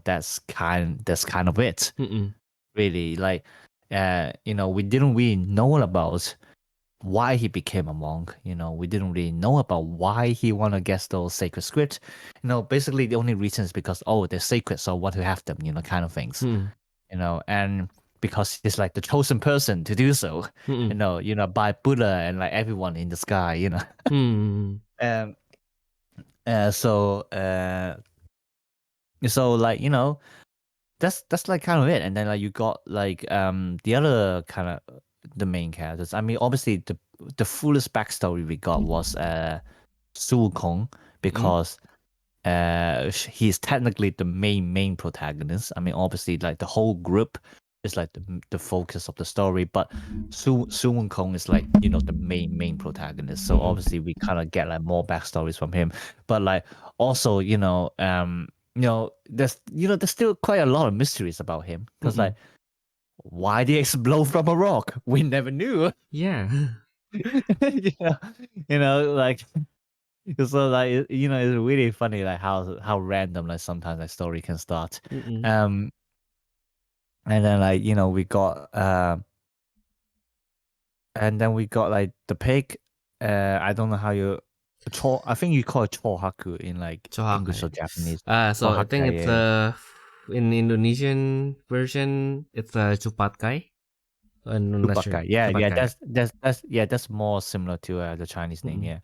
that's kind of it. Really, like, we didn't really know about why he became a monk. We didn't really know about why he want to get those sacred scripts. Basically the only reason is because they're sacred, so what to have them, kind of things. And because he's like the chosen person to do so, by Buddha and like everyone in the sky, so like that's like kind of it. And then like you got like the other kind of the main characters. I mean, obviously the fullest backstory we got was Su Kong, because he's technically the main protagonist. I mean, obviously like the whole group is like the focus of the story, but Su Kong is like the main protagonist. So obviously we kind of get like more backstories from him, but like also there's still quite a lot of mysteries about him, because like why did he explode from a rock? We never knew. Yeah. Like so like it's really funny like how random like sometimes a story can start. And then like we got like the pig. I don't know how you I think you call it chohaku in like English or Japanese. So I think it's in Indonesian version it's chupatkai. I'm not sure. Yeah, that's more similar to the Chinese name. Yeah.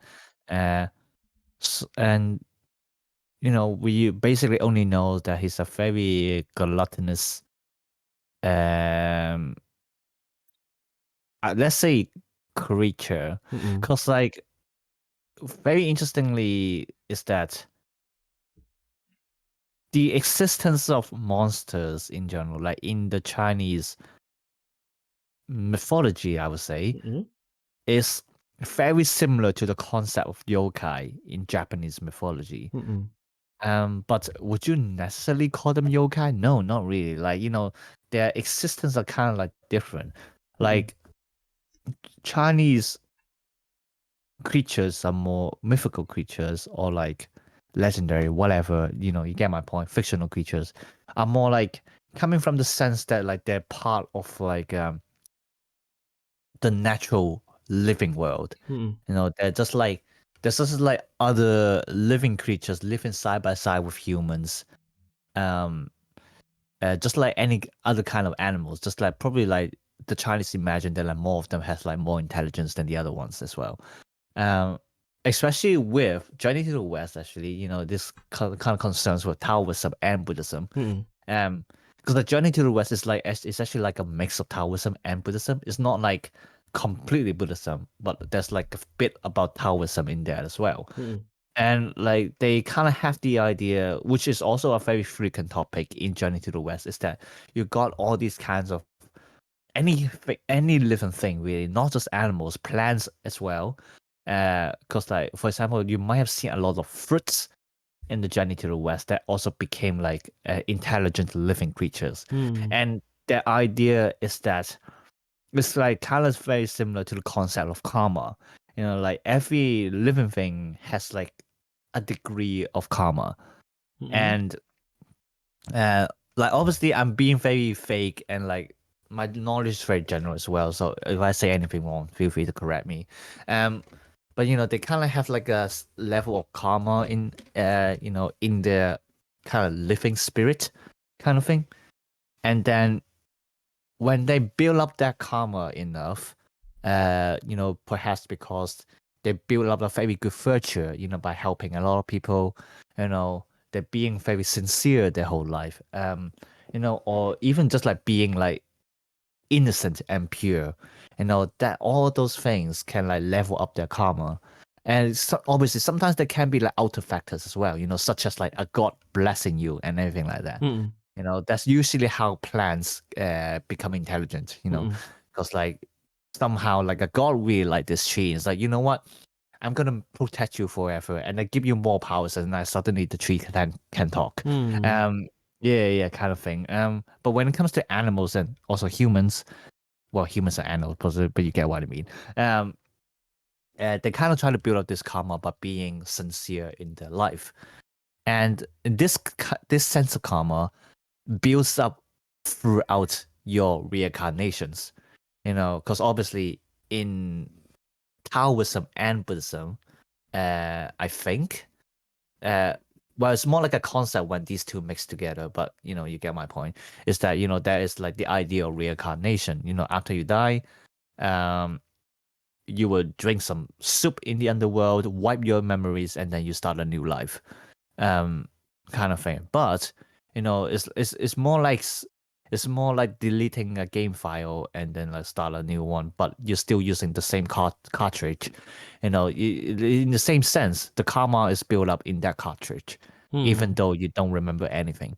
And we basically only know that he's a very gluttonous let's say creature, because like very interestingly is that the existence of monsters in general, like in the Chinese mythology, I would say, is very similar to the concept of yokai in Japanese mythology. But would you necessarily call them yokai? No, not really. Like, their existence are kind of like different. Like Chinese creatures are more mythical creatures, or like legendary, whatever, you get my point. Fictional creatures are more like coming from the sense that like they're part of like the natural living world. You know, they're just like there's just like other living creatures living side by side with humans. Just like any other kind of animals, just like probably like the Chinese imagine that like more of them has like more intelligence than the other ones as well. Especially with Journey to the West, actually, you know, this kind of concerns with Taoism and Buddhism. Because the Journey to the West is like it's actually like a mix of Taoism and Buddhism. It's not like completely Buddhism, but there's like a bit about Taoism in there as well. And like they kind of have the idea, which is also a very frequent topic in Journey to the West, is that you got all these kinds of any living thing really, not just animals, plants as well. Because like for example, you might have seen a lot of fruits in the Journey to the West that also became like intelligent living creatures. And the idea is that it's like kind of very similar to the concept of karma. You know, like every living thing has like a degree of karma. And like obviously I'm being very fake and like my knowledge is very general as well. So if I say anything wrong, feel free to correct me. But you know, they kind of have like a level of karma in you know, in their kind of living spirit kind of thing. And then when they build up that karma enough, you know, perhaps because they build up a very good virtue, you know, by helping a lot of people, you know, they're being very sincere their whole life, you know, or even just like being like innocent and pure, you know, that all those things can like level up their karma. And so, obviously, sometimes there can be like outer factors as well, you know, such as like a god blessing you and everything like that. You know, that's usually how plants become intelligent, you know, because like somehow like a god really like this tree. It's like, you know what? I'm gonna protect you forever, and I give you more powers, and I suddenly the tree can talk. Yeah, kind of thing. But when it comes to animals and also humans, well, humans are animals, but you get what I mean. They kind of try to build up this karma by being sincere in their life, and this sense of karma builds up throughout your reincarnations. You know, because obviously in Taoism and Buddhism, I think, well, it's more like a concept when these two mix together, but you know, you get my point. Is that, you know, that is like the idea of reincarnation. You know, after you die, you will drink some soup in the underworld, wipe your memories, and then you start a new life, kind of thing. But you know, it's more like deleting a game file and then like start a new one, but you're still using the same cartridge. You know, in the same sense, the karma is built up in that cartridge, even though you don't remember anything.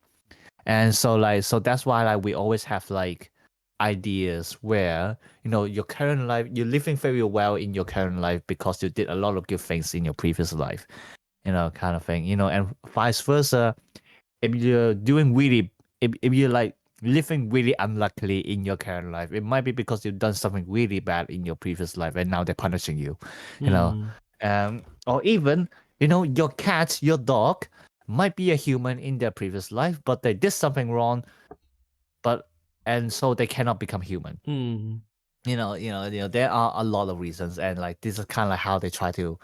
And so like, so that's why like we always have like ideas where, you know, your current life, you're living very well in your current life because you did a lot of good things in your previous life, you know, kind of thing, you know, and vice versa. If you're doing really, if you're like living really unluckily in your current life, it might be because you've done something really bad in your previous life and now they're punishing you, you know. Or even, you know, your cat, your dog might be a human in their previous life, but they did something wrong, and so they cannot become human. You know, there are a lot of reasons, and like this is kind of like how they try to,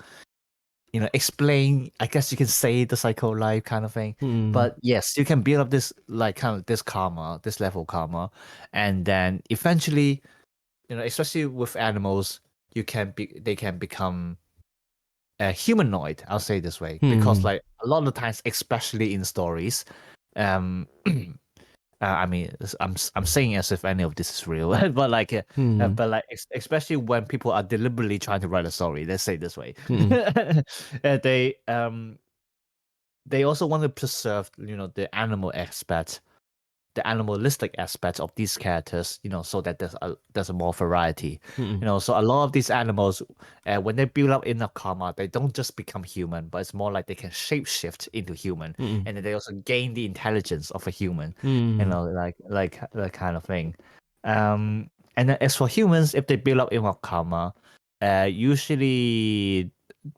you know, explain, I guess you can say, the cycle of life kind of thing. But yes, you can build up this like kind of this karma, this level of karma, and then eventually, you know, especially with animals, they can become a humanoid. I'll say it this way, because like a lot of times, especially in stories, I mean, I'm saying as if any of this is real, but like, especially when people are deliberately trying to write a story, let's say it this way, they also want to preserve, you know, the animal aspect, the animalistic aspect of these characters, you know, so that there's a more variety, you know. So a lot of these animals, when they build up enough karma, they don't just become human, but it's more like they can shapeshift into human, and then they also gain the intelligence of a human, you know, like that kind of thing. And then as for humans, if they build up enough karma, usually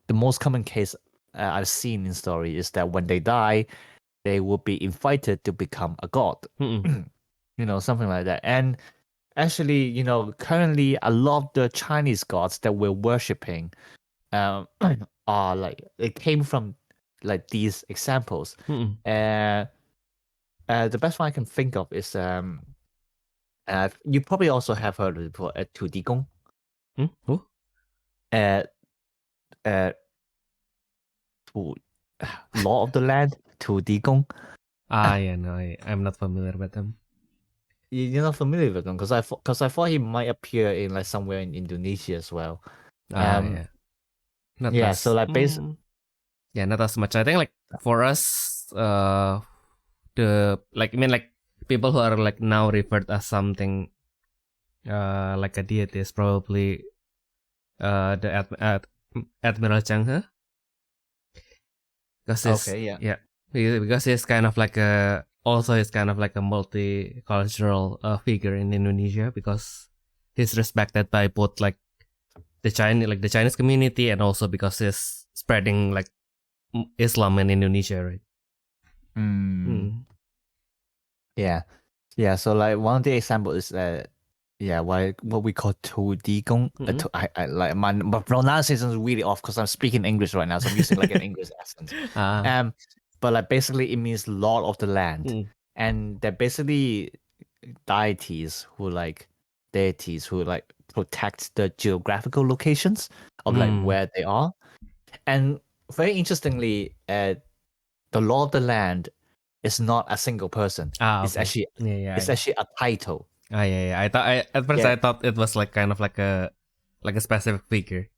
the most common case I've seen in story is that when they die, they will be invited to become a god. something like that. And actually, currently a lot of the Chinese gods that we're worshipping are like, it came from like these examples. The best one I can think of is you probably also have heard of it before, 土地公. Who? Law of the land, 土地公. Yeah, no, I'm not familiar with them. You're not familiar with them because I thought he might appear in like somewhere in Indonesia as well. Yeah. Not yeah, as, so like yeah, not as much. I think like for us, people who are like now referred as something like a deity is probably the Admiral Chang He. Because he's kind of like a multicultural figure in Indonesia, because he's respected by both like the Chinese community, and also because he's spreading like Islam in Indonesia, right? Yeah. So like one of the examples is what we call 土地公. I like my pronunciation is really off because I'm speaking English right now, so I'm using like an English accent. But like basically it means Lord of the land, and they're basically deities who protect the geographical locations of like where they are. And very interestingly, the Lord of the land is not a single person. It's actually actually a title. I thought it was like kind of like a specific figure.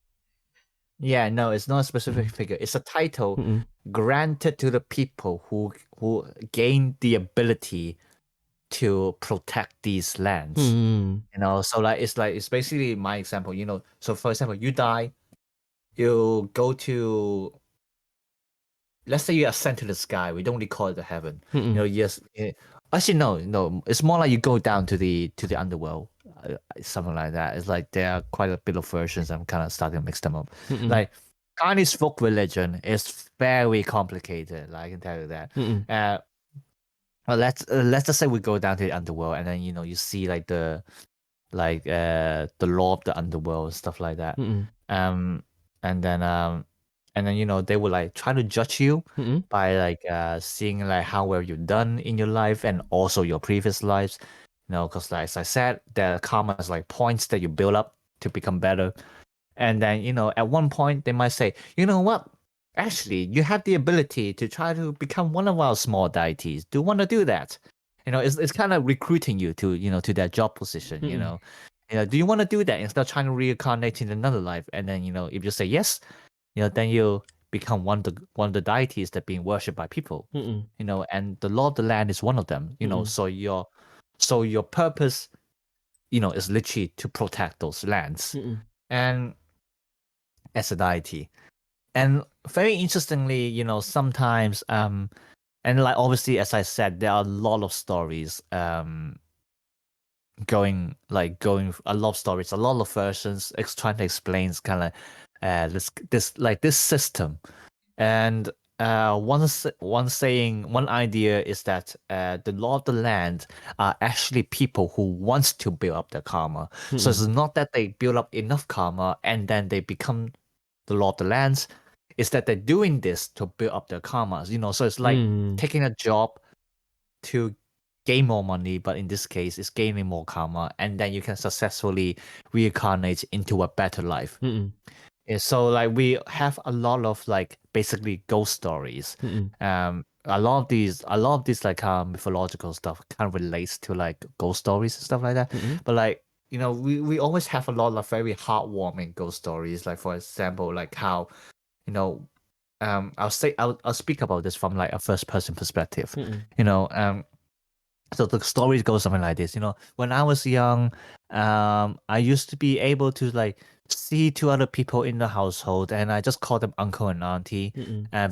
Yeah, no, it's not a specific figure. It's a title granted to the people who gain the ability to protect these lands. So like it's basically my example. So for example, you die, you go to, let's say you ascend to the sky. We don't really call it the heaven. Actually, no. It's more like you go down to the underworld, something like that. It's like there are quite a bit of versions. I'm kind of starting to mix them up. Like Chinese folk religion is very complicated. Like, I can tell you that. Well, let's just say we go down to the underworld, and then you see like the law of the underworld, stuff like that. And then they would like try to judge you by like seeing like how well you've done in your life and also your previous lives. Because like, as I said, the karma is like points that you build up to become better. And then at one point they might say, you know what? Actually, you have the ability to try to become one of our small deities. Do you want to do that? It's kind of recruiting you to to that job position. Do you want to do that instead of trying to reincarnate in another life? And then if you say yes, then you become one of the deities that being worshipped by people. And the Lord of the land is one of them. So your purpose, is literally to protect those lands, and as a deity. And very interestingly, sometimes and like obviously, as I said, there are a lot of stories going a lot of stories, a lot of versions trying to explain kind of this system. And one idea is that the law of the land are actually people who wants to build up their karma. So it's not that they build up enough karma and then they become the law of the lands. It's that they're doing this to build up their karmas. So it's like taking a job to gain more money, but in this case, it's gaining more karma, and then you can successfully reincarnate into a better life. So like we have a lot of like basically ghost stories. A lot of these like mythological stuff kind of relates to like ghost stories and stuff like that. But like we always have a lot of very heartwarming ghost stories. Like for example, like how I'll speak about this from like a first person perspective. So the story goes something like this. When I was young, I used to be able to like see two other people in the household, and I just call them uncle and auntie,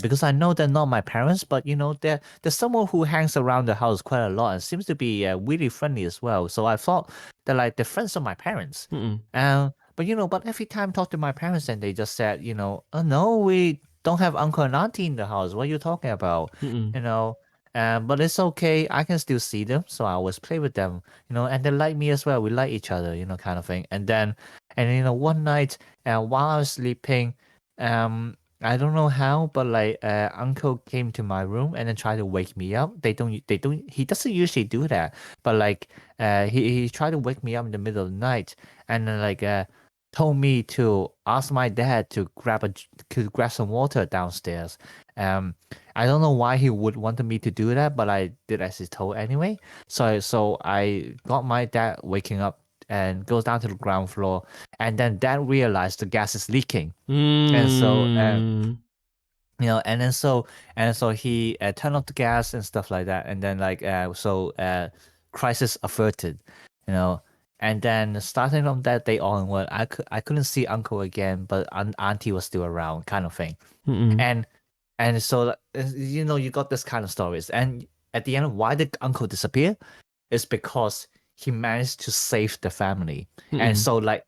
because I know they're not my parents, but there's someone who hangs around the house quite a lot and seems to be really friendly as well. So I thought they're like the friends of my parents. But every time I talk to my parents, and they just said, oh no, we don't have uncle and auntie in the house. What are you talking about? But it's okay. I can still see them, so I always play with them, and they like me as well. We like each other, kind of thing. And one night, while I was sleeping, I don't know how, but like, uncle came to my room and then tried to wake me up. He doesn't usually do that, but like, he tried to wake me up in the middle of the night, and then like, told me to ask my dad to grab some water downstairs. I don't know why he would want me to do that, but I did as he told anyway. So I got my dad waking up and goes down to the ground floor, and then dad realized the gas is leaking, and so and so he turned off the gas and stuff like that, and then like crisis averted, you know. And then starting from that day onward, I couldn't see uncle again, but auntie was still around, kind of thing. And so you got this kind of stories, and at the end, why did uncle disappear? It's because he managed to save the family, and so like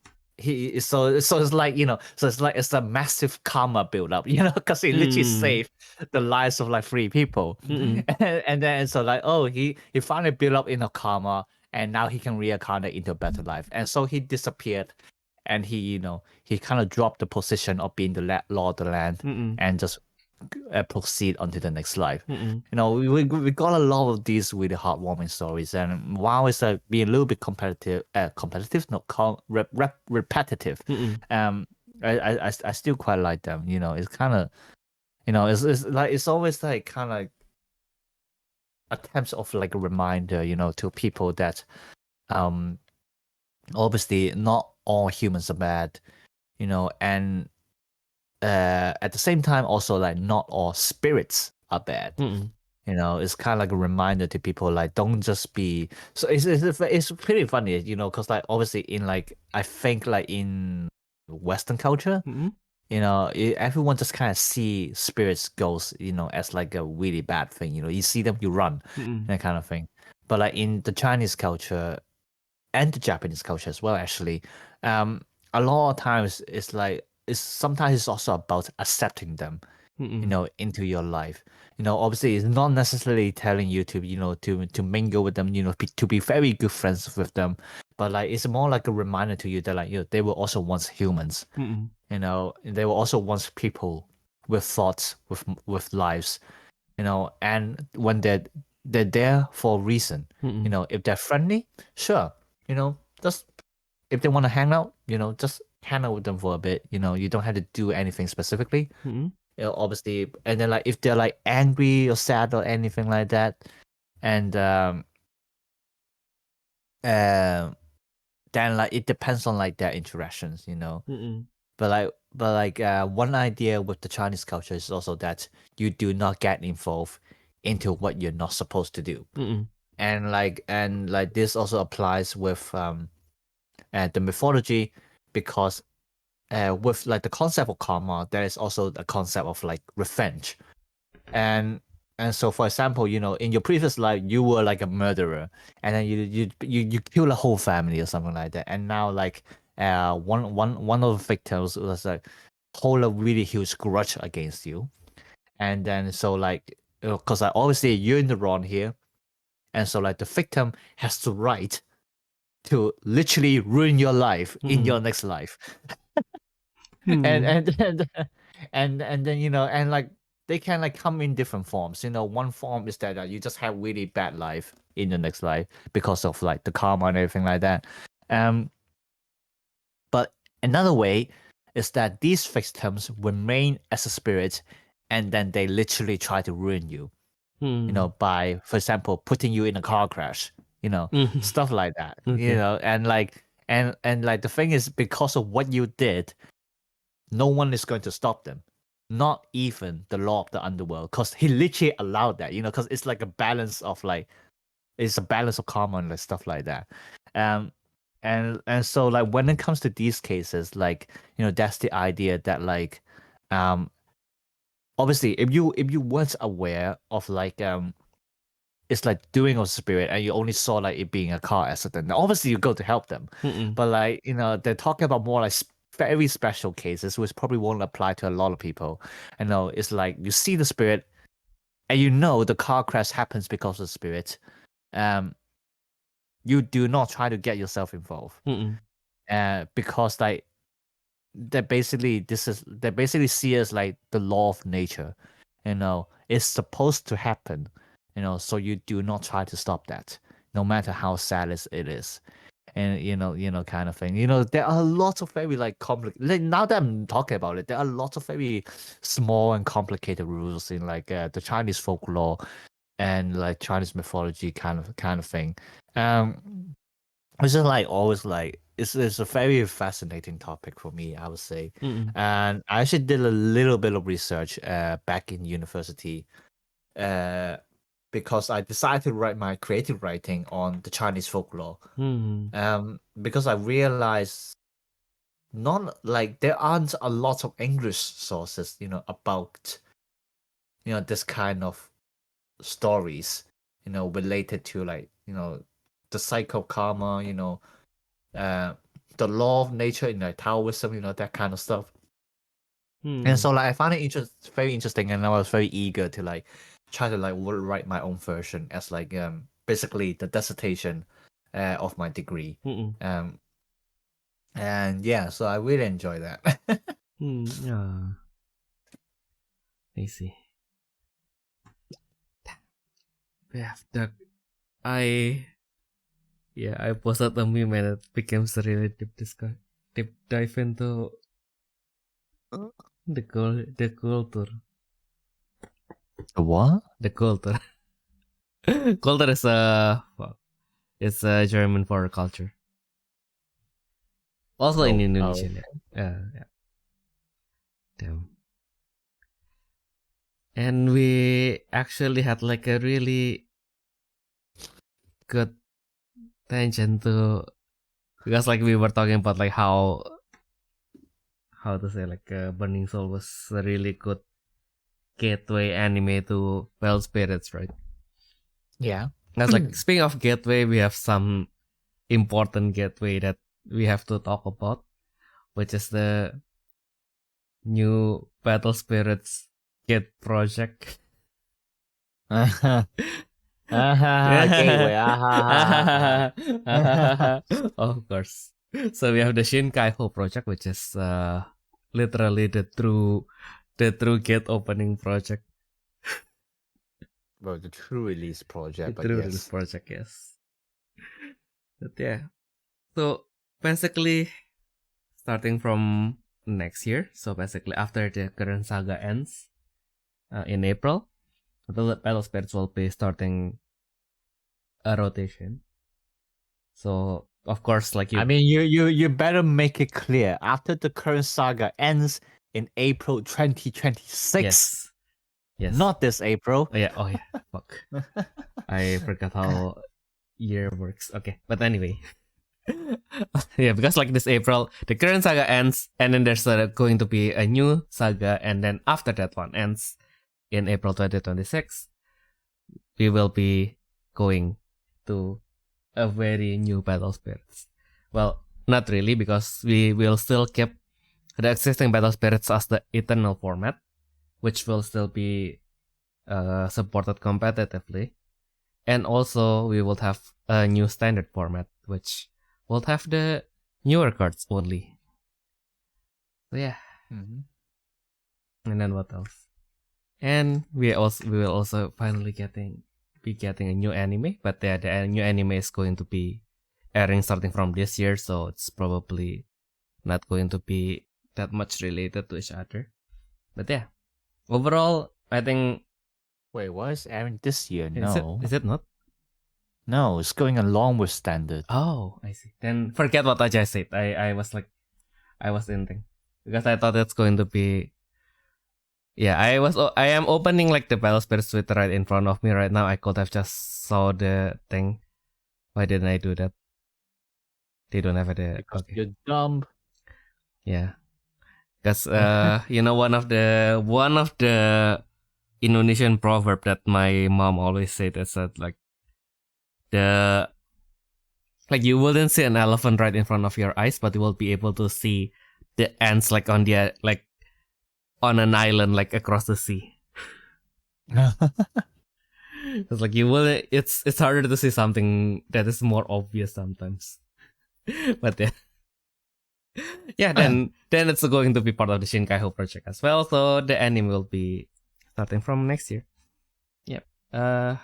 so it's like it's a massive karma build up, because he literally saved the lives of like 3 people, and then so like he finally built up enough karma, and now he can reincarnate into a better life, and so he disappeared, and he kind of dropped the position of being the lord of the land, and just proceed onto the next life. We got a lot of these really heartwarming stories, and while it's being a little bit repetitive, I still quite like them. It's kind of, it's like it's always like kind of like attempts of like a reminder, to people that obviously not all humans are bad, and at the same time also like not all spirits are bad. It's kind of like a reminder to people, like, don't just be so it's pretty funny, because like obviously in like I think like in Western culture, everyone just kind of see spirits, ghosts, as like a really bad thing. You see them, you run, that kind of thing. But like in the Chinese culture and the Japanese culture as well, actually, a lot of times sometimes it's also about accepting them, into your life. Obviously it's not necessarily telling you to, to mingle with them, to be very good friends with them, but like it's more like a reminder to you that like, they were also once humans, they were also once people with thoughts, with lives, and when they're there for a reason, if they're friendly, sure, just if they want to hang out, just hang out with them for a bit. You don't have to do anything specifically. Obviously, and then like if they're like angry or sad or anything like that, and then like it depends on like their interactions, But one idea with the Chinese culture is also that you do not get involved into what you're not supposed to do, and like this also applies with the mythology, because with like the concept of karma, there is also the concept of like revenge, and so for example, in your previous life you were like a murderer, and then you kill a whole family or something like that, and now like one of the victims was like hold a really huge grudge against you, and then so like because like obviously you're in the wrong here, and so like the victim has the right to literally ruin your life in your next life. and and then and like they can like come in different forms. One form is that you just have really bad life in the next life because of like the karma and everything like that. But another way is that these victims remain as a spirit, and then they literally try to ruin you, by, for example, putting you in a car crash, stuff like that. And like and like the thing is, because of what you did, no one is going to stop them, not even the law of the underworld, because he literally allowed that, because it's like a balance of like, it's a balance of karma and like stuff like that. And so like when it comes to these cases, like that's the idea that like obviously if you weren't aware of like it's like doing of spirit, and you only saw like it being a car accident, now obviously you go to help them. But like they're talking about more like very special cases, which probably won't apply to a lot of people. It's like you see the spirit and you know the car crash happens because of spirit, you do not try to get yourself involved. Because like they basically see as like the law of nature, it's supposed to happen, so you do not try to stop that, no matter how sad it is. And kind of thing. There are lots of very like complicated. Like, now that I'm talking about it, there are lots of very small and complicated rules in like the Chinese folklore and like Chinese mythology kind of thing. It's just like always like it's a very fascinating topic for me, I would say. And I actually did a little bit of research back in university. Because I decided to write my creative writing on the Chinese folklore. Because I realized there aren't a lot of English sources, about this kind of stories, related to like, the cycle of karma, the law of nature in like Taoism, that kind of stuff. And so like I found it very interesting, and I was very eager to like try to like write my own version as like basically the dissertation of my degree. And yeah, so I really enjoy that. I see. Yeah, I posted a meme and it becomes a really deep dive into the culture. What? The culture. Culture is it's a German for culture. Also in Indonesian. Yeah. Damn. And we actually had like a really good tangent to, because like we were talking about like how to say like Burning Soul was a really good gateway anime to Battle Spirits, right? Yeah. That's like, speaking of gateway, we have some important gateway that we have to talk about, which is the new Battle Spirits Gate project. Gateway. Of course. So we have the Shinkaiho project, which is literally the true gate opening project. Well, the true release project. Release project, yes. But yeah. So basically, starting from next year, so basically after the current saga ends in April, the Battle Spirits will be starting a rotation. So of course, like you better make it clear, after the current saga ends in April 2026. Yes. Not this April. Oh yeah. Fuck. I forgot how year works. Okay, but anyway. Yeah, because like this April, the current saga ends, and then there's going to be a new saga, and then after that one ends in April 2026, we will be going to a very new Battle Spirits. Well, not really, because we will still keep the existing Battle Spirits as the Eternal format, which will still be supported competitively. And also, we will have a new standard format, which will have the newer cards only. So yeah. And then what else? And we will also finally be getting a new anime, but the new anime is going to be airing starting from this year, so it's probably not going to be that much related to each other. But yeah, overall, I think. Wait, what is airing this year? No, is it not? No, it's going along with standard. Oh, I see. Then forget what I just said. I was thinking, because I thought it's going to be. Yeah, I am opening like the Battle Spirits Twitter right in front of me right now. I could have just saw the thing. Why didn't I do that? They don't have it. Because you're dumb. Yeah, because one of the Indonesian proverb that my mom always said is that like you wouldn't see an elephant right in front of your eyes, but you will be able to see the ants like on an island, like across the sea. It's like it's harder to see something that is more obvious sometimes. But yeah, then it's going to be part of the Shinkaiho project as well. So the anime will be starting from next year. Yep. Yeah,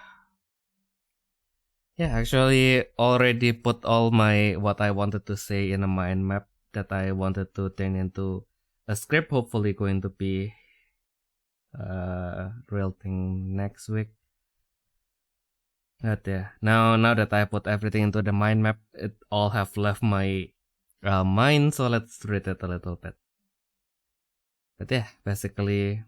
actually already put all my what I wanted to say in a mind map that I wanted to turn into a script. Hopefully going to be real thing next week. But yeah, now that I put everything into the mind map, it all have left my mind. So let's read it a little bit. But yeah, basically,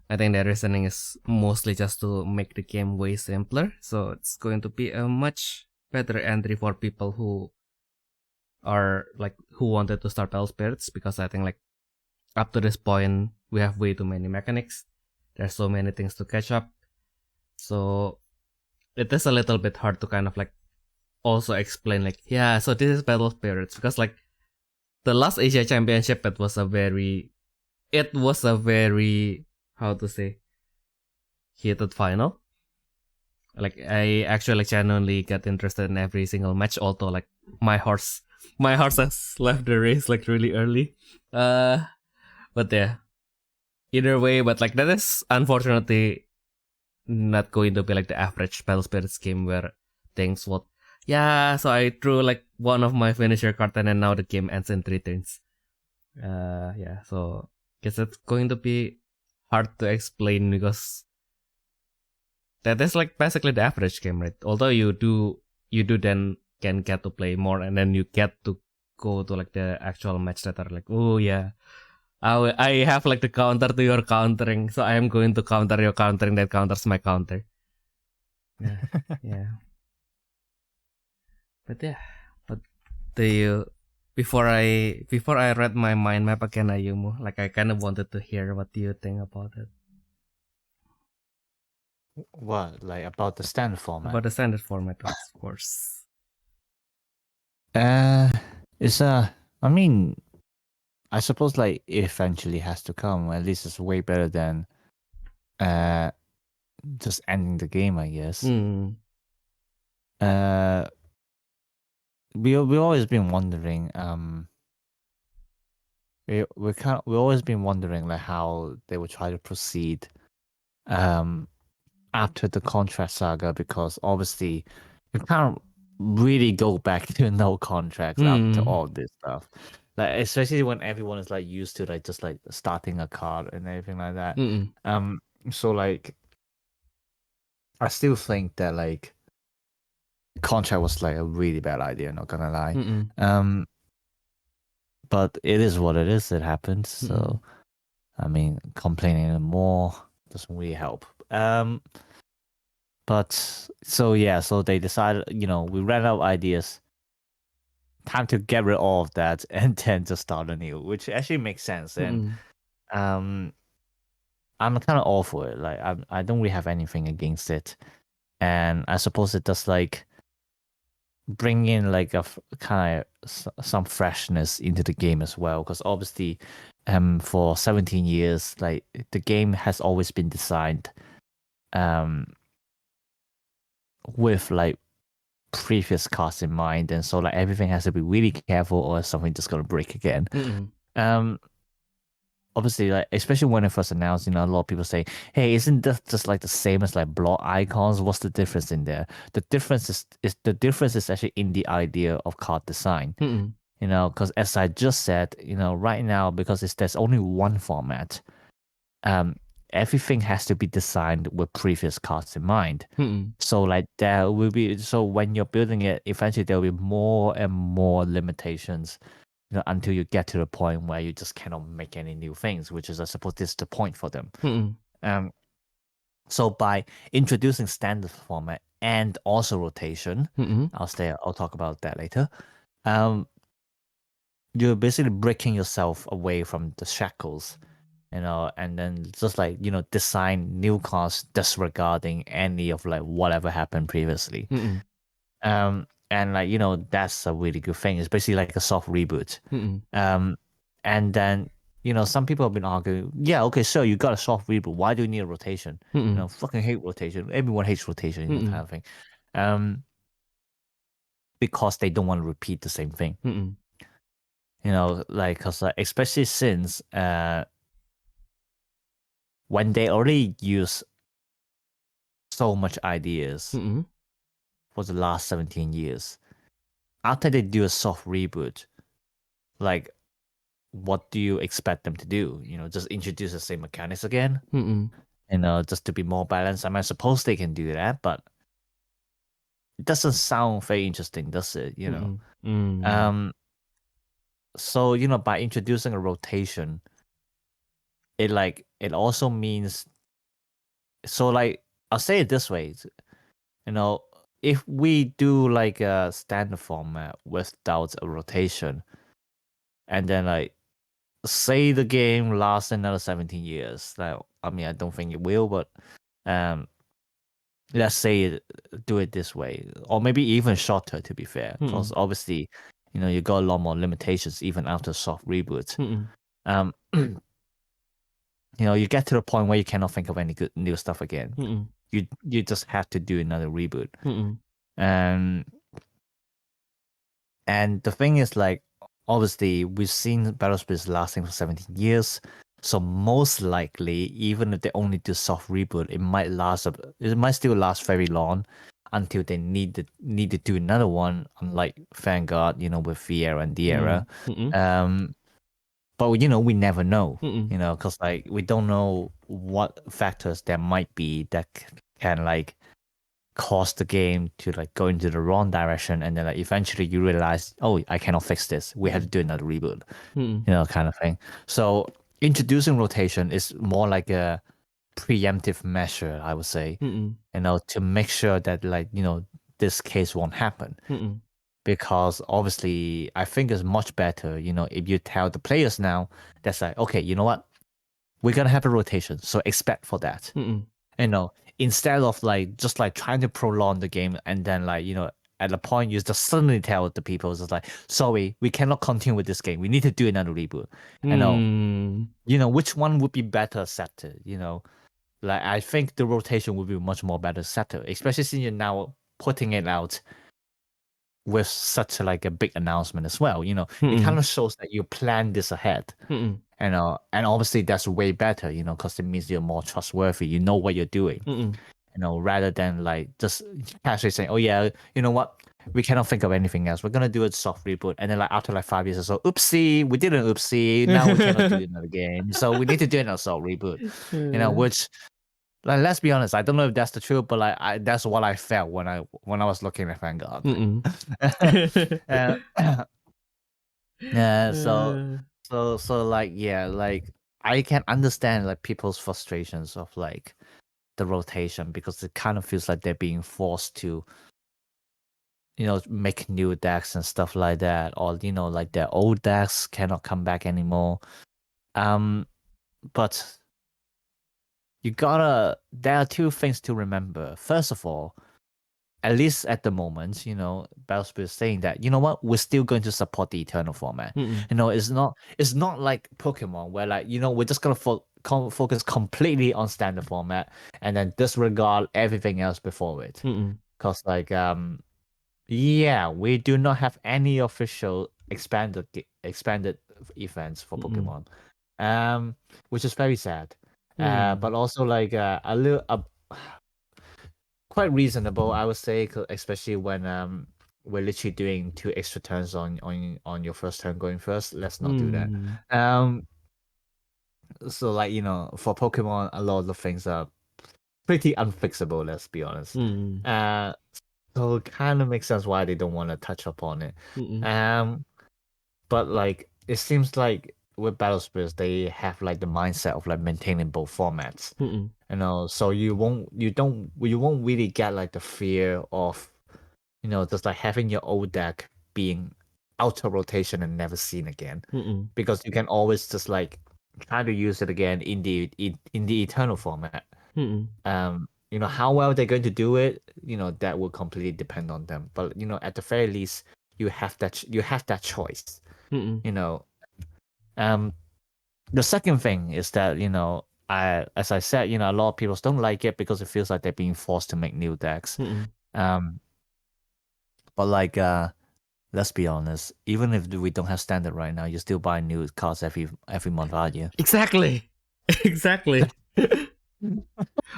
I think the reasoning is mostly just to make the game way simpler. So it's going to be a much better entry for people who are like who wanted to start Battle Spirits, because I think like up to this point we have way too many mechanics. There's so many things to catch up. So it is a little bit hard to kind of like also explain like, yeah, so this is Battle Spirits, because like the last Asia Championship, it was a very how to say heated final. Like I actually like genuinely got interested in every single match, although like my horse has left the race like really early. But yeah, either way, but like that is unfortunately not going to be like the average Battle Spirits game where things would, yeah, so I drew like one of my finisher card and then now the game ends in 3 turns. Yeah, so guess it's going to be hard to explain, because that is like basically the average game, right? Although you do then can get to play more, and then you get to go to like the actual match that are like, oh yeah, I have like the counter to your countering, so I am going to counter your countering that counters my counter. Yeah, yeah. But yeah, but do you before I read my mind map again, Ayumu, like I kind of wanted to hear what do you think about it. What, like about the standard format? About the standard format, of course. It's I mean, I suppose like it eventually has to come. At least it's way better than just ending the game, I guess. We've always been wondering we've always been wondering like how they would try to proceed after the contract saga, because obviously you can't really go back to no contracts after all this stuff, like especially when everyone is like used to like just like starting a card and everything like that. So like I still think that like contract was like a really bad idea, not gonna lie. But it is what it is. It happened. So I mean, complaining more doesn't really help. But so yeah, so they decided, we ran out of ideas. Time to get rid of all of that and then just start anew, which actually makes sense. And I'm kind of all for it. Like I don't really have anything against it, and I suppose it does like bring in like a kind of some freshness into the game as well, because obviously for 17 years like the game has always been designed with like previous cards in mind, and so like everything has to be really careful or something just gonna break again. Obviously, like especially when it first announced, a lot of people say, "Hey, isn't that just like the same as like block icons? What's the difference in there?" The difference is actually in the idea of card design. Because as I just said, right now, because there's only one format, everything has to be designed with previous cards in mind. So like there will be, so when you're building it, eventually there will be more and more limitations. Until you get to the point where you just cannot make any new things, which is, I suppose, this is the point for them. So by introducing standard format and also rotation, I'll talk about that later. You're basically breaking yourself away from the shackles, and then just like design new cards disregarding any of like whatever happened previously. And like that's a really good thing. It's basically like a soft reboot. And then some people have been arguing, yeah, okay, so you got a soft reboot. Why do you need a rotation? Fucking hate rotation. Everyone hates rotation, kind of thing. Because they don't want to repeat the same thing. Cause especially since when they already use so much ideas for the last 17 years, after they do a soft reboot, like, what do you expect them to do? Just introduce the same mechanics again? Just to be more balanced. I suppose they can do that, but it doesn't sound very interesting, does it? So, by introducing a rotation, it also means, so like, I'll say it this way, if we do like a standard format without a rotation, and then like, say the game lasts another 17 years, like, I don't think it will, but let's say do it this way, or maybe even shorter, to be fair, because obviously, you got a lot more limitations even after soft reboot. You get to the point where you cannot think of any good new stuff again. You just have to do another reboot. And the thing is, like, obviously we've seen Battle Spirits lasting for 17 years, so most likely, even if they only do soft reboot, it might still last very long until they need to do another one, unlike Vanguard, with Fiera and Diera. But we never know, because like, we don't know what factors there might be that can like cause the game to like go into the wrong direction, and then like eventually you realize, oh, I cannot fix this, we have to do another reboot, kind of thing. So introducing rotation is more like a preemptive measure, I would say, to make sure that, like, this case won't happen. Because obviously, I think it's much better, if you tell the players now, that's like, okay, you know what, we're gonna have a rotation, so expect for that. Instead of like just like trying to prolong the game, and then like, at the point you just suddenly tell the people, just like, sorry, we cannot continue with this game, we need to do another reboot. Which one would be better accepted? Like, I think the rotation would be much more better accepted, especially since you're now putting it out with such like a big announcement as well. It kind of shows that you plan this ahead. And obviously that's way better, because it means you're more trustworthy, you know what you're doing. Rather than like just casually saying, oh yeah, you know what, we cannot think of anything else, we're gonna do a soft reboot, and then like after like 5 years or so, oopsie, we did an oopsie, now we cannot do another game, so we need to do another soft reboot. Which, like, let's be honest, I don't know if that's the truth, but like, that's what I felt when I was looking at Vanguard. So like, yeah, like, I can understand like people's frustrations of like the rotation, because it kind of feels like they're being forced to, make new decks and stuff like that, or like their old decks cannot come back anymore. But there are two things to remember. First of all, at least at the moment, Battlesphere is saying that, you know what, we're still going to support the Eternal format. It's not like Pokemon where like, we're just gonna focus completely on standard format and then disregard everything else before it. Because like, yeah, we do not have any official expanded events for Pokemon, which is very sad. But also like a little quite reasonable, I would say, especially when we're literally doing 2 extra turns on your first turn going first. Let's not do that. So like, for Pokemon, a lot of the things are pretty unfixable, let's be honest. So it kind of makes sense why they don't want to touch upon it. But like, it seems like with Battle Spirits, they have like the mindset of like maintaining both formats. So you won't really get like the fear of, just like having your old deck being out of rotation and never seen again. Because you can always just like try to use it again in the Eternal format. How well they're going to do it, that will completely depend on them. But at the very least, you have that choice. the second thing is that, as I said, a lot of people don't like it because it feels like they're being forced to make new decks. But like, let's be honest, even if we don't have standard right now, you still buy new cards every month, aren't you? Exactly.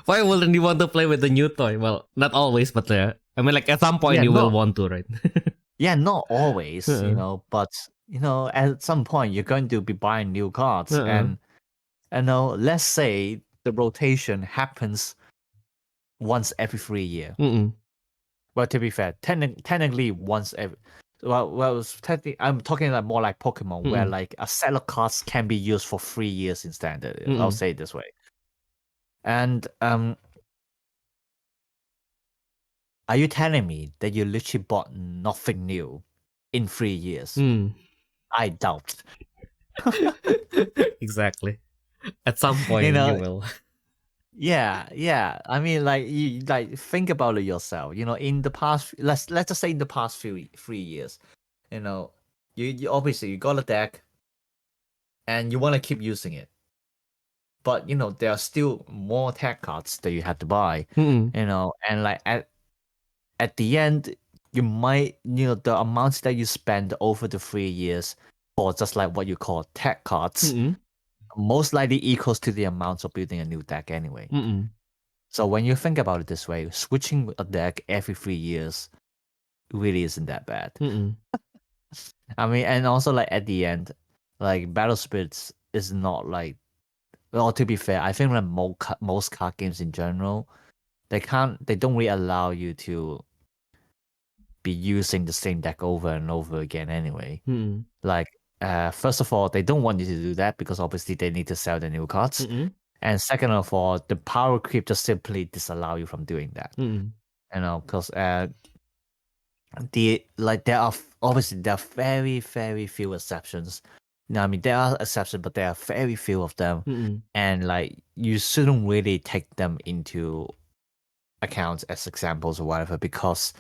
Why wouldn't you want to play with the new toy? Well, not always, but I mean, like at some point you will want to, right? Yeah, not always, but at some point you're going to be buying new cards, and let's say the rotation happens once every 3 years. Well, to be fair, technically once every. Technically, I'm talking like more like Pokemon, where like a set of cards can be used for 3 years in standard. I'll say it this way. And are you telling me that you literally bought nothing new in 3 years? I doubt. Exactly. At some point you will. Yeah. I mean, like you think about it yourself. In the past, let's just say in the past 3 years, you obviously you got a deck, and you want to keep using it, but there are still more tech cards that you have to buy. And like at the end, you might the amounts that you spend over the 3 years for just like what you call tech cards. Most likely equals to the amounts of building a new deck anyway. So when you think about it this way, switching a deck every 3 years really isn't that bad. I mean, and also like at the end, like Battle Spirits is not like, well, to be fair, I think like most card games in general, they don't really allow you to be using the same deck over and over again anyway. Like, first of all, they don't want you to do that because obviously they need to sell the new cards. And second of all, the power creep just simply disallow you from doing that. Because there are very, very few exceptions. I mean, there are exceptions, but there are very few of them. And like, you shouldn't really take them into account as examples or whatever, because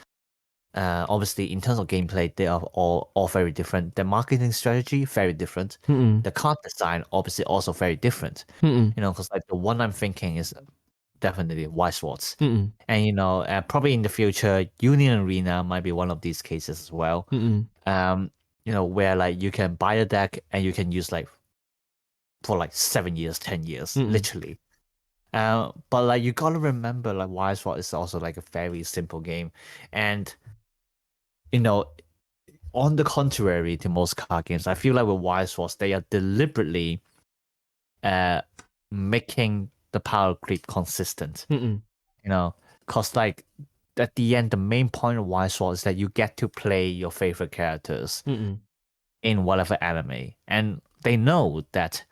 obviously in terms of gameplay, they are all very different. The marketing strategy, very different. The card design, obviously also very different. Because like the one I'm thinking is definitely Wise Swords. And probably in the future, Union Arena might be one of these cases as well. Where like you can buy a deck and you can use like for like 7 years, 10 years, literally. But like you gotta remember, like Wise Sword is also like a very simple game, and on the contrary to most card games, I feel like with Wise Swords they are deliberately making the power creep consistent. Because like at the end, the main point of Wise Sword is that you get to play your favorite characters in whatever anime, and they know that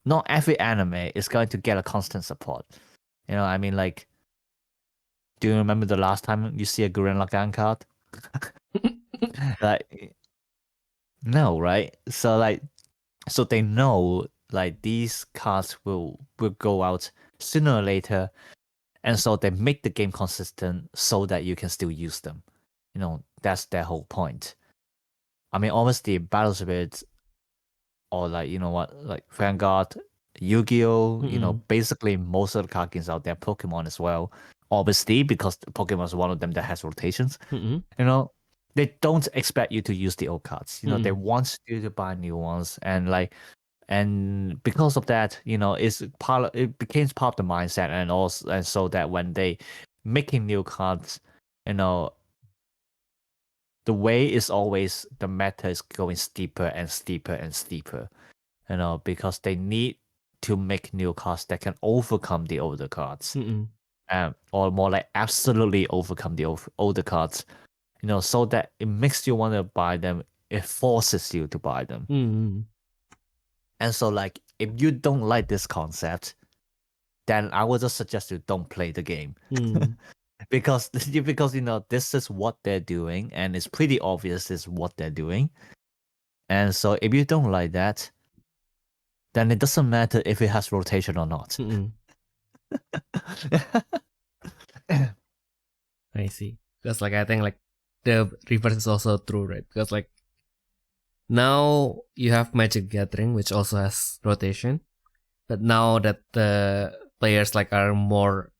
not every anime is going to get a constant support. I mean, like, do you remember the last time you see a Gurren Lagann card? Like, no, right? So they know like these cards will go out sooner or later, and so they make the game consistent so that you can still use them. That's their whole point. I mean, obviously, Battle Spirits or like like Vanguard, Yu-Gi-Oh, basically most of the card games out there, Pokemon as well. Obviously, because Pokemon is one of them that has rotations. They don't expect you to use the old cards. They want you to buy new ones, and because of that, it becomes part of the mindset, and so that when they making new cards, the way is always the meta is going steeper and steeper and steeper. Because they need to make new cards that can overcome the older cards, or more like absolutely overcome the older cards, so that it makes you want to buy them. It forces you to buy them. And so, like, if you don't like this concept, then I would just suggest you don't play the game. because this is what they're doing, and it's pretty obvious this is what they're doing. And so, if you don't like that, then it doesn't matter if it has rotation or not. I see. Because like I think like the reverse is also true, right? Because like now you have Magic Gathering, which also has rotation. But now that the players like are more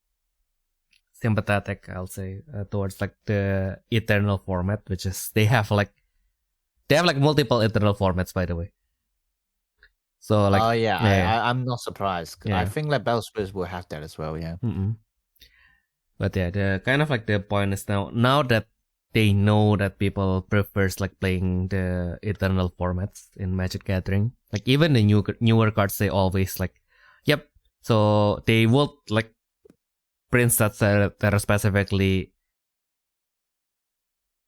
sympathetic, I'll say, towards like the Eternal format, which is they have like multiple Eternal formats, by the way. So like, I'm not surprised. Yeah. I think like Battle Spirits will have that as well. Yeah. But yeah, the kind of like the point is now that they know that people prefers like playing the Eternal formats in Magic Gathering. Like even the newer cards, they always like, yep. So they would like print stats that are specifically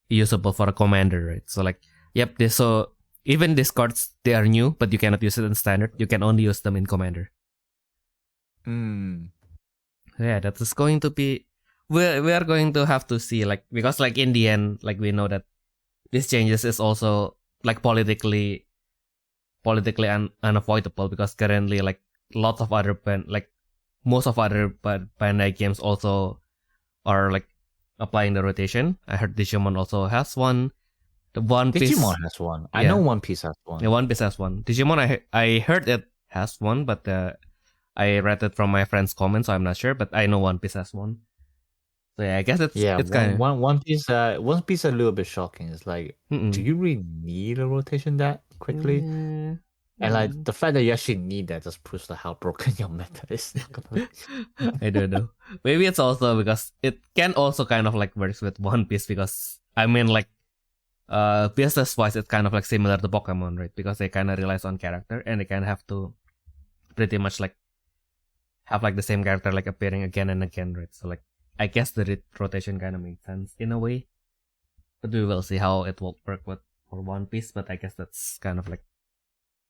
usable for a commander, right? So like, yep. So even these cards, they are new, but you cannot use it in standard. You can only use them in commander. Yeah, that is going to be. We are going to have to see, like, because like in the end, like we know that these changes is also like politically unavoidable, because currently like lots of other most of other Bandai games also are like applying the rotation. I heard Digimon also has one. The One Piece. Digimon has one. I know One Piece has one. Yeah, One Piece has one. Digimon, I heard it has one, but I read it from my friend's comments, so I'm not sure. But I know One Piece has one. So yeah, I guess it's kind of One Piece. One Piece a little bit shocking. It's like, do you really need a rotation that quickly? And like the fact that you actually need that just proves how broken your meta is. I don't know. Maybe it's also because it can also kind of like works with One Piece, because I mean like business wise it's kind of like similar to Pokemon, right? Because they kind of relies on character, and they kind of have to pretty much like have like the same character like appearing again and again, right? So like I guess the rotation kind of makes sense in a way, but we will see how it will work for One Piece. But I guess that's kind of like,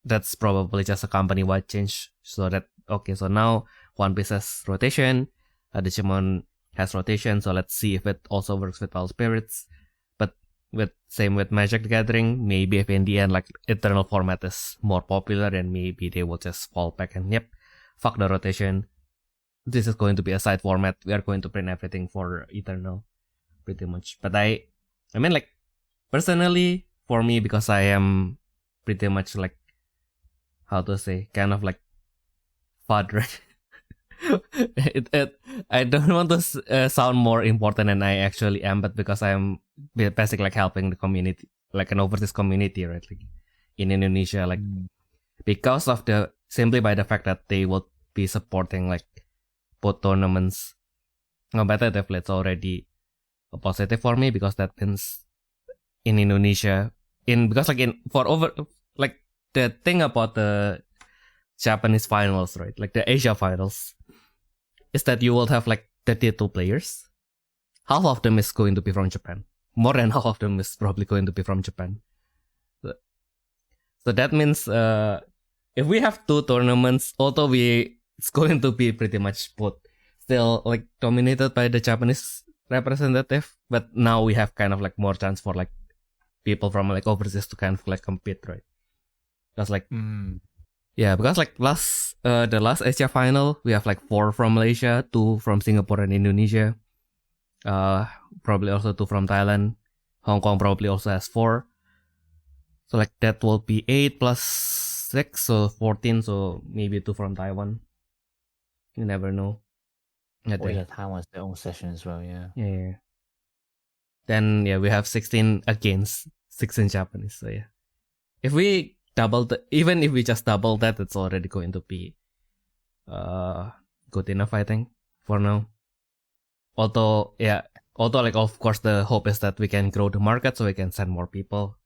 that's probably just a company-wide change. So that, okay, so now One Piece has rotation, Digimon has rotation, so let's see if it also works with Battle Spirits. But same with Magic Gathering, maybe if in the end like Eternal format is more popular, and maybe they will just fall back and yep, fuck the rotation. This is going to be a side format. We are going to print everything for Eternal, pretty much. But I mean like, personally, for me, because I am pretty much like, how to say, kind of like father. I don't want to sound more important than I actually am, but because I am basically like helping the community, like an overseas community, right? Like in Indonesia, like because of simply by the fact that they would be supporting like both tournaments competitively, it's already a positive for me, because that means in Indonesia, because like the thing about the Japanese finals, right? Like the Asia finals, is that you will have like 32 players. Half of them is going to be from Japan. More than half of them is probably going to be from Japan. So that means if we have two tournaments, although it's going to be pretty much both still like dominated by the Japanese representative, but now we have kind of like more chance for like people from like overseas to kind of like compete, right? Because like because like the last Asia final, we have like 4 from Malaysia, 2 from Singapore and Indonesia, probably also 2 from Thailand. Hong Kong probably also has 4. So like that will be 8 plus 6, so 14. So maybe 2 from Taiwan. You never know. Taiwan's their own session as well. Yeah. Then we have 16 against 16 Japanese. So yeah, if we even if we just double that, it's already going to be good enough, I think, for now. Although like of course the hope is that we can grow the market so we can send more people.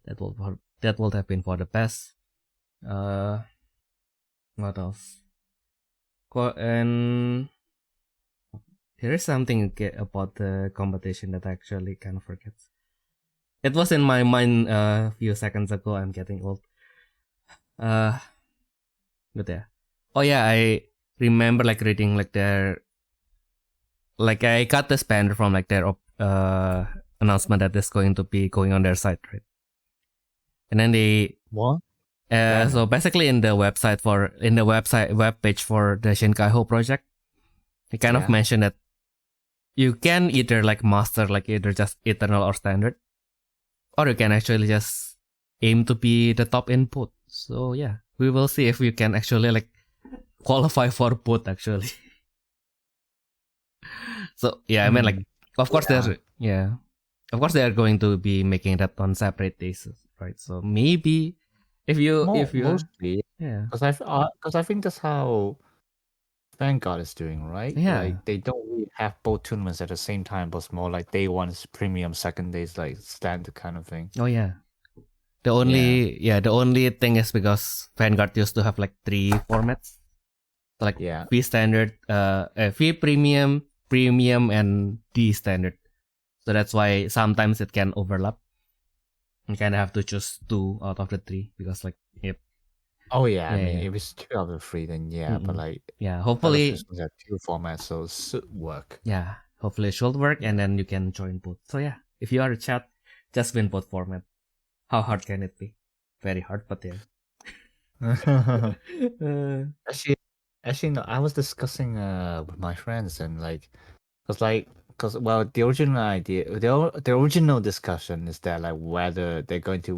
That will have been for the best. What else? And there is something about the competition that I actually kind of forget. It was in my mind a few seconds ago. I'm getting old. But yeah. Oh yeah, I remember like reading like I got this banner from like their announcement that is going to be going on their site, right? And then what? So basically in the web page for the Shinkai-ho project, they kind of mentioned that you can either like master like either just Eternal or Standard, or you can actually just aim to be the top input. So yeah, we will see if we can actually like qualify for both actually. So yeah, I mean like of course of course they are going to be making that on separate days, right? So maybe if you mostly because I think that's how Vanguard is doing, right? Yeah. Like they don't really have both tournaments at the same time, but it's more like day one is premium, second day is like standard kind of thing. Oh yeah. The only thing is because Vanguard used to have like 3 formats. So like V standard, V premium, and D standard. So that's why sometimes it can overlap. You kind of have to choose 2 out of the 3 because like Oh yeah, I mean if it's 2 out of 3 then but like hopefully have 2 formats, so it should work. Yeah, hopefully it should work and then you can join both. So yeah, if you are a chat, just win both format. How hard can it be? Very hard, but yeah. Actually, no. I was discussing with my friends and like, because the original idea, the original discussion is that like whether they're going to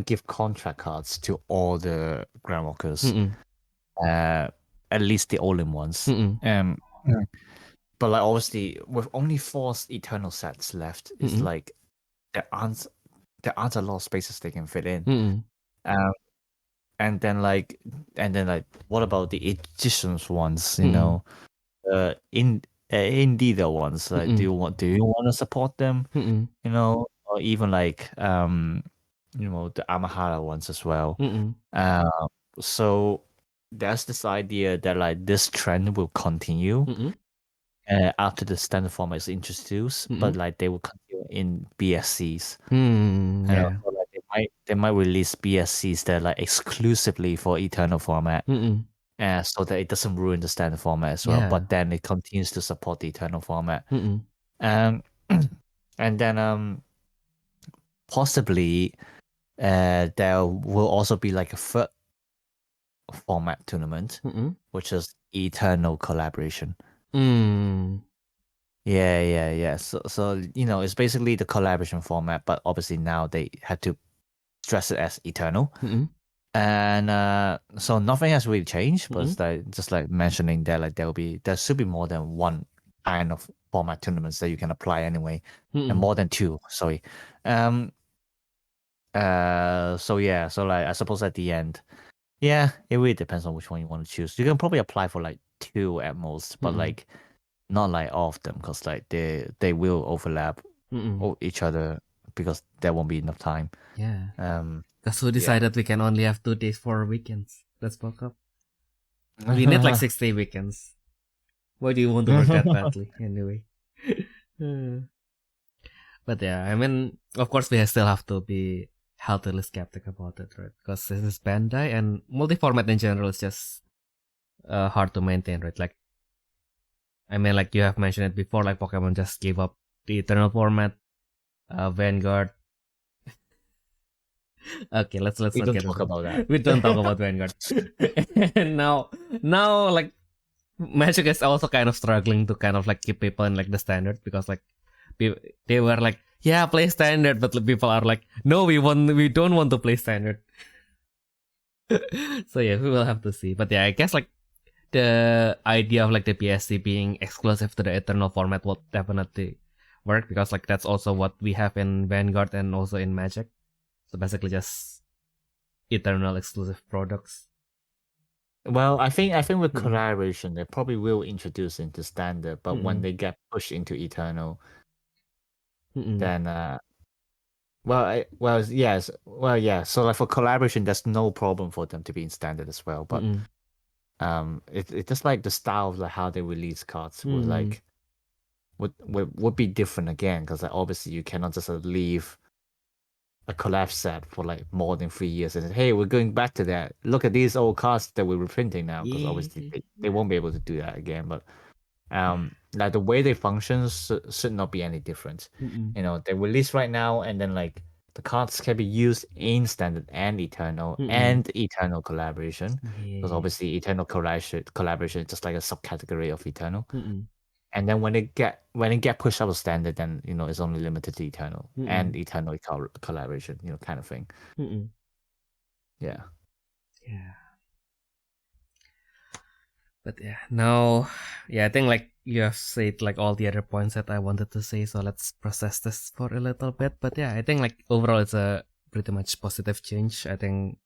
give contract cards to all the Grandwalkers, at least the all-in ones. But like obviously with only 4 eternal sets left, it's like there aren't a lot of spaces they can fit in. And then like what about the Egyptians ones? You know, indeed the ones. Like, do you want to support them? You know, or even like the Amahara ones as well. So there's this idea that like this trend will continue after the standard format is introduced, but like they will continue in BSCs. So, like, they might release BSCs that are like exclusively for Eternal format, so that it doesn't ruin the standard format as well. But then it continues to support the Eternal format. And then possibly there will also be like a third format tournament, which is Eternal Collaboration. Yeah. So it's basically the collaboration format, but obviously now they had to stress it as Eternal. And so nothing has really changed, but it's like just like mentioning that like there should be more than one kind of format tournaments that you can apply anyway, and more than 2. Sorry. So like I suppose at the end, it really depends on which one you want to choose. You can probably apply for like 2 at most, but like not like all of them, because like they will overlap each other because there won't be enough time. Because who decided we can only have 2 days for weekends? Let's fuck up. We need like 6-day weekends. Why do you want to work that badly anyway? But yeah, I mean, of course we still have to be healthily skeptical about it, right? Because this is Bandai and multi-format in general is just hard to maintain, right? Like, I mean, like you have mentioned it before, like Pokemon just gave up the Eternal format, Vanguard. Okay, let's not get talk about that. We don't talk about Vanguard. And now like Magic is also kind of struggling to kind of like keep people in like the standard, because like they were like, yeah, play standard, but people are like, no, we don't want to play standard. So yeah, we will have to see. But yeah, I guess like the idea of like the PSC being exclusive to the Eternal format will definitely work, because like that's also what we have in Vanguard and also in Magic. So basically just Eternal exclusive products. Well, I think with collaboration, they probably will introduce into standard, but when they get pushed into Eternal, then so like for collaboration, there's no problem for them to be in standard as well. But it's just like the style of like how they release cards would like would be different again, because like obviously you cannot just leave a collab set for like more than 3 years and say, hey, we're going back to that. Look at these old cards that we're reprinting now, because obviously they won't be able to do that again. But like the way they function should not be any different. They release right now, and then like the cards can be used in standard and Eternal and Eternal collaboration, because obviously Eternal collaboration is just like a subcategory of Eternal. And then when it get pushed up to standard, then it's only limited to Eternal and Eternal collaboration, kind of thing. Yeah. Yeah. But now, I think like you have said like all the other points that I wanted to say, so let's process this for a little bit. But I think like overall it's a pretty much positive change. I think,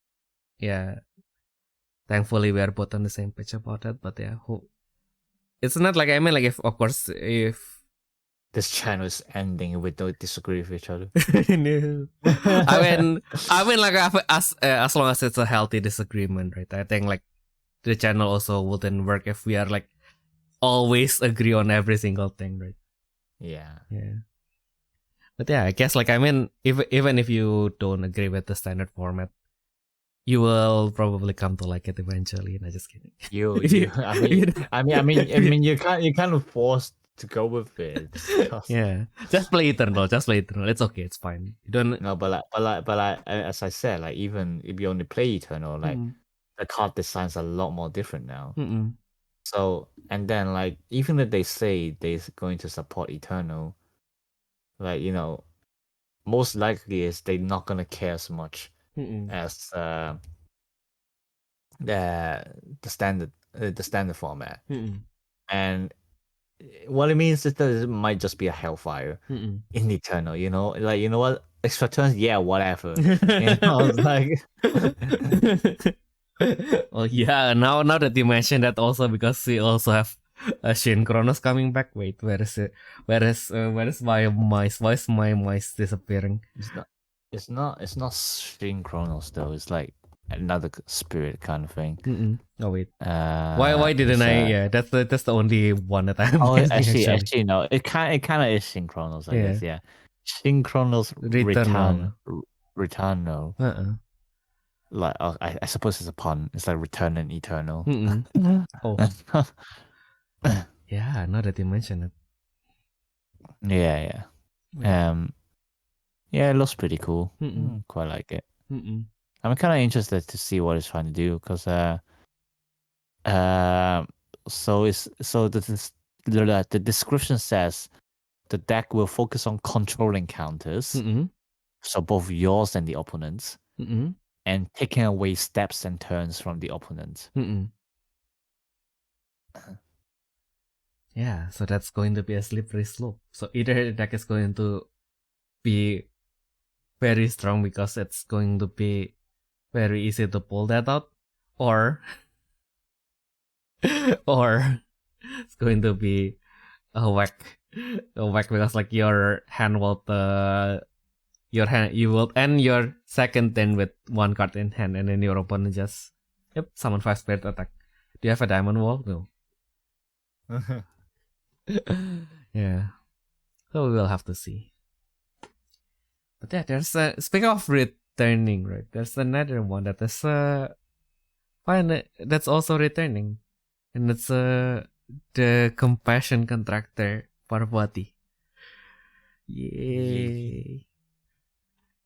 thankfully we are both on the same page about it. But it's not like, I mean, like, if this channel is ending, we don't disagree with each other. No. I mean, like, as long as it's a healthy disagreement, right? I think like the channel also wouldn't work if we are like always agree on every single thing, right? Yeah. But I guess like, I mean, even if you don't agree with the standard format, you will probably come to like it eventually. And I just kidding. I mean, you kind of forced to go with it. Just play Eternal. It's okay. It's fine. You don't. No, but as I said, like, even if you only play Eternal, like the card designs are a lot more different now. So, and then like, even if they say they're going to support Eternal, like, most likely is they're not gonna care as much as the standard format. And what it means is that it might just be a hellfire in Eternal, like, what, extra turns, whatever. Like well, now that you mentioned that, also because we also have Shin Chronos coming back. Wait, where is it? Where is my mice? Why is my mice disappearing? It's not Shin Chronos though. It's like another spirit kind of thing. Oh wait, why didn't I? That's the only one that I'm. Oh, actually, no. It kind of is Shin Chronos, I guess. Yeah, Shin Chronos Returnal. Like, I suppose it's a pun. It's like Return and Eternal. Oh. Yeah, now that you mention it. Yeah. It looks pretty cool. Quite like it. I'm kind of interested to see what it's trying to do, because the description says the deck will focus on controlling counters, so both yours and the opponent's, and taking away steps and turns from the opponent. Yeah, so that's going to be a slippery slope. So either the deck is going to be very strong because it's going to be very easy to pull that out, or it's going to be a whack because like your hand will you will end your second turn with one card in hand, and then your opponent just summon 5 spirit attack. Do you have a diamond wall? No. Yeah, so we will have to see. But there's speaking of returning, right? There's another one that is that's also returning, and it's the compassion contractor Parvati. Yay!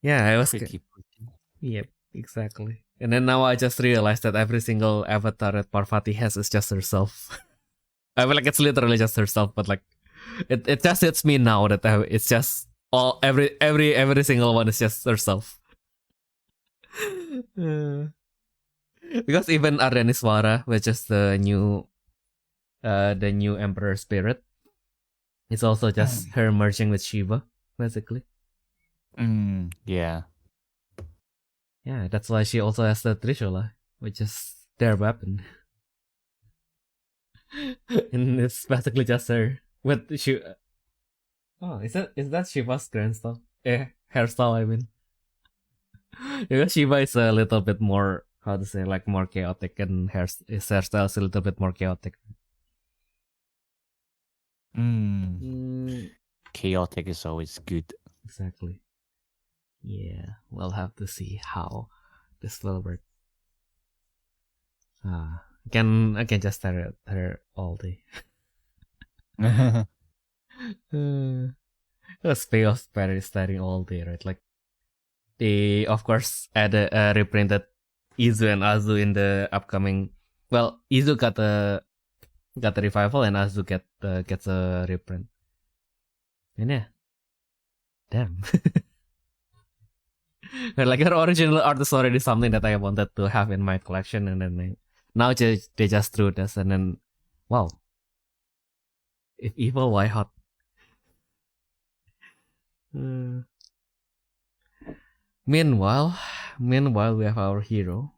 Yeah, I was. Yep, exactly. And then now I just realized that every single avatar that Parvati has is just herself. I feel like it's literally just herself, but like it just hits me now that it's just every single one is just herself. Because even Aryaniswara, which is the new Emperor Spirit, it's also just her merging with Shiva, basically. Yeah. Yeah, that's why she also has the Trishula, which is their weapon. And it's basically just her with she. Oh, is that Shiva's grandstyle? Hairstyle, I mean. Because Shiva is a little bit more, how to say, like more chaotic, and his hairstyle is a little bit more chaotic. Chaotic is always good. Exactly. Yeah, we'll have to see how this will work. I can just stare at her all day. The Space Spirit is staring all day, right? Like, they of course reprinted Izu and Azu in the upcoming. Well, Izu got a got the revival, and Azu gets a reprint. And yeah, damn. Like her original art is already something that I wanted to have in my collection, and then now they just threw this, and then wow, if evil, why hot? Meanwhile, we have our hero.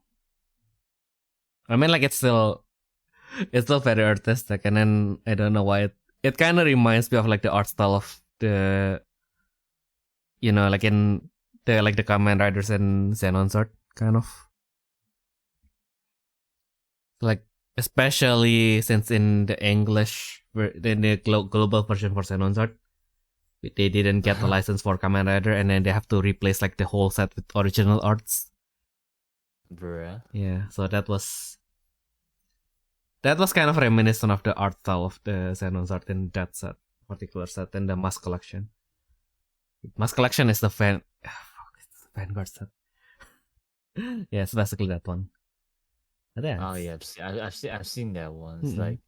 I mean, like it's still very artistic, and then I don't know why it kind of reminds me of like the art style of the, like in the Kamen Riders and Xenon's art, kind of. Like especially since in the English, in the global version for Xenon's art, they didn't get the license for Kamen Rider, and then they have to replace like the whole set with original arts. Bruh. Yeah, so that was kind of reminiscent of the art style of the Xenon's art in that particular set, and the Mask Collection. Mask Collection is the it's the Vanguard set. Yeah, it's basically that one. Oh yeah, I've seen that one. It's like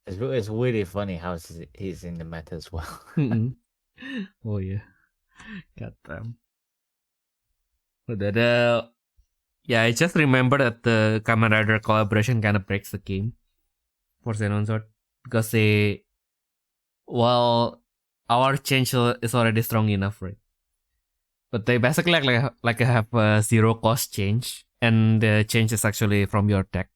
it's really funny how he's in the meta as well. Oh yeah, got them. Yeah, I just remember that the Kamen Rider collaboration kind of breaks the game for Xenon's art, because our change is already strong enough, right? But they basically have a zero cost change, and the change is actually from your deck.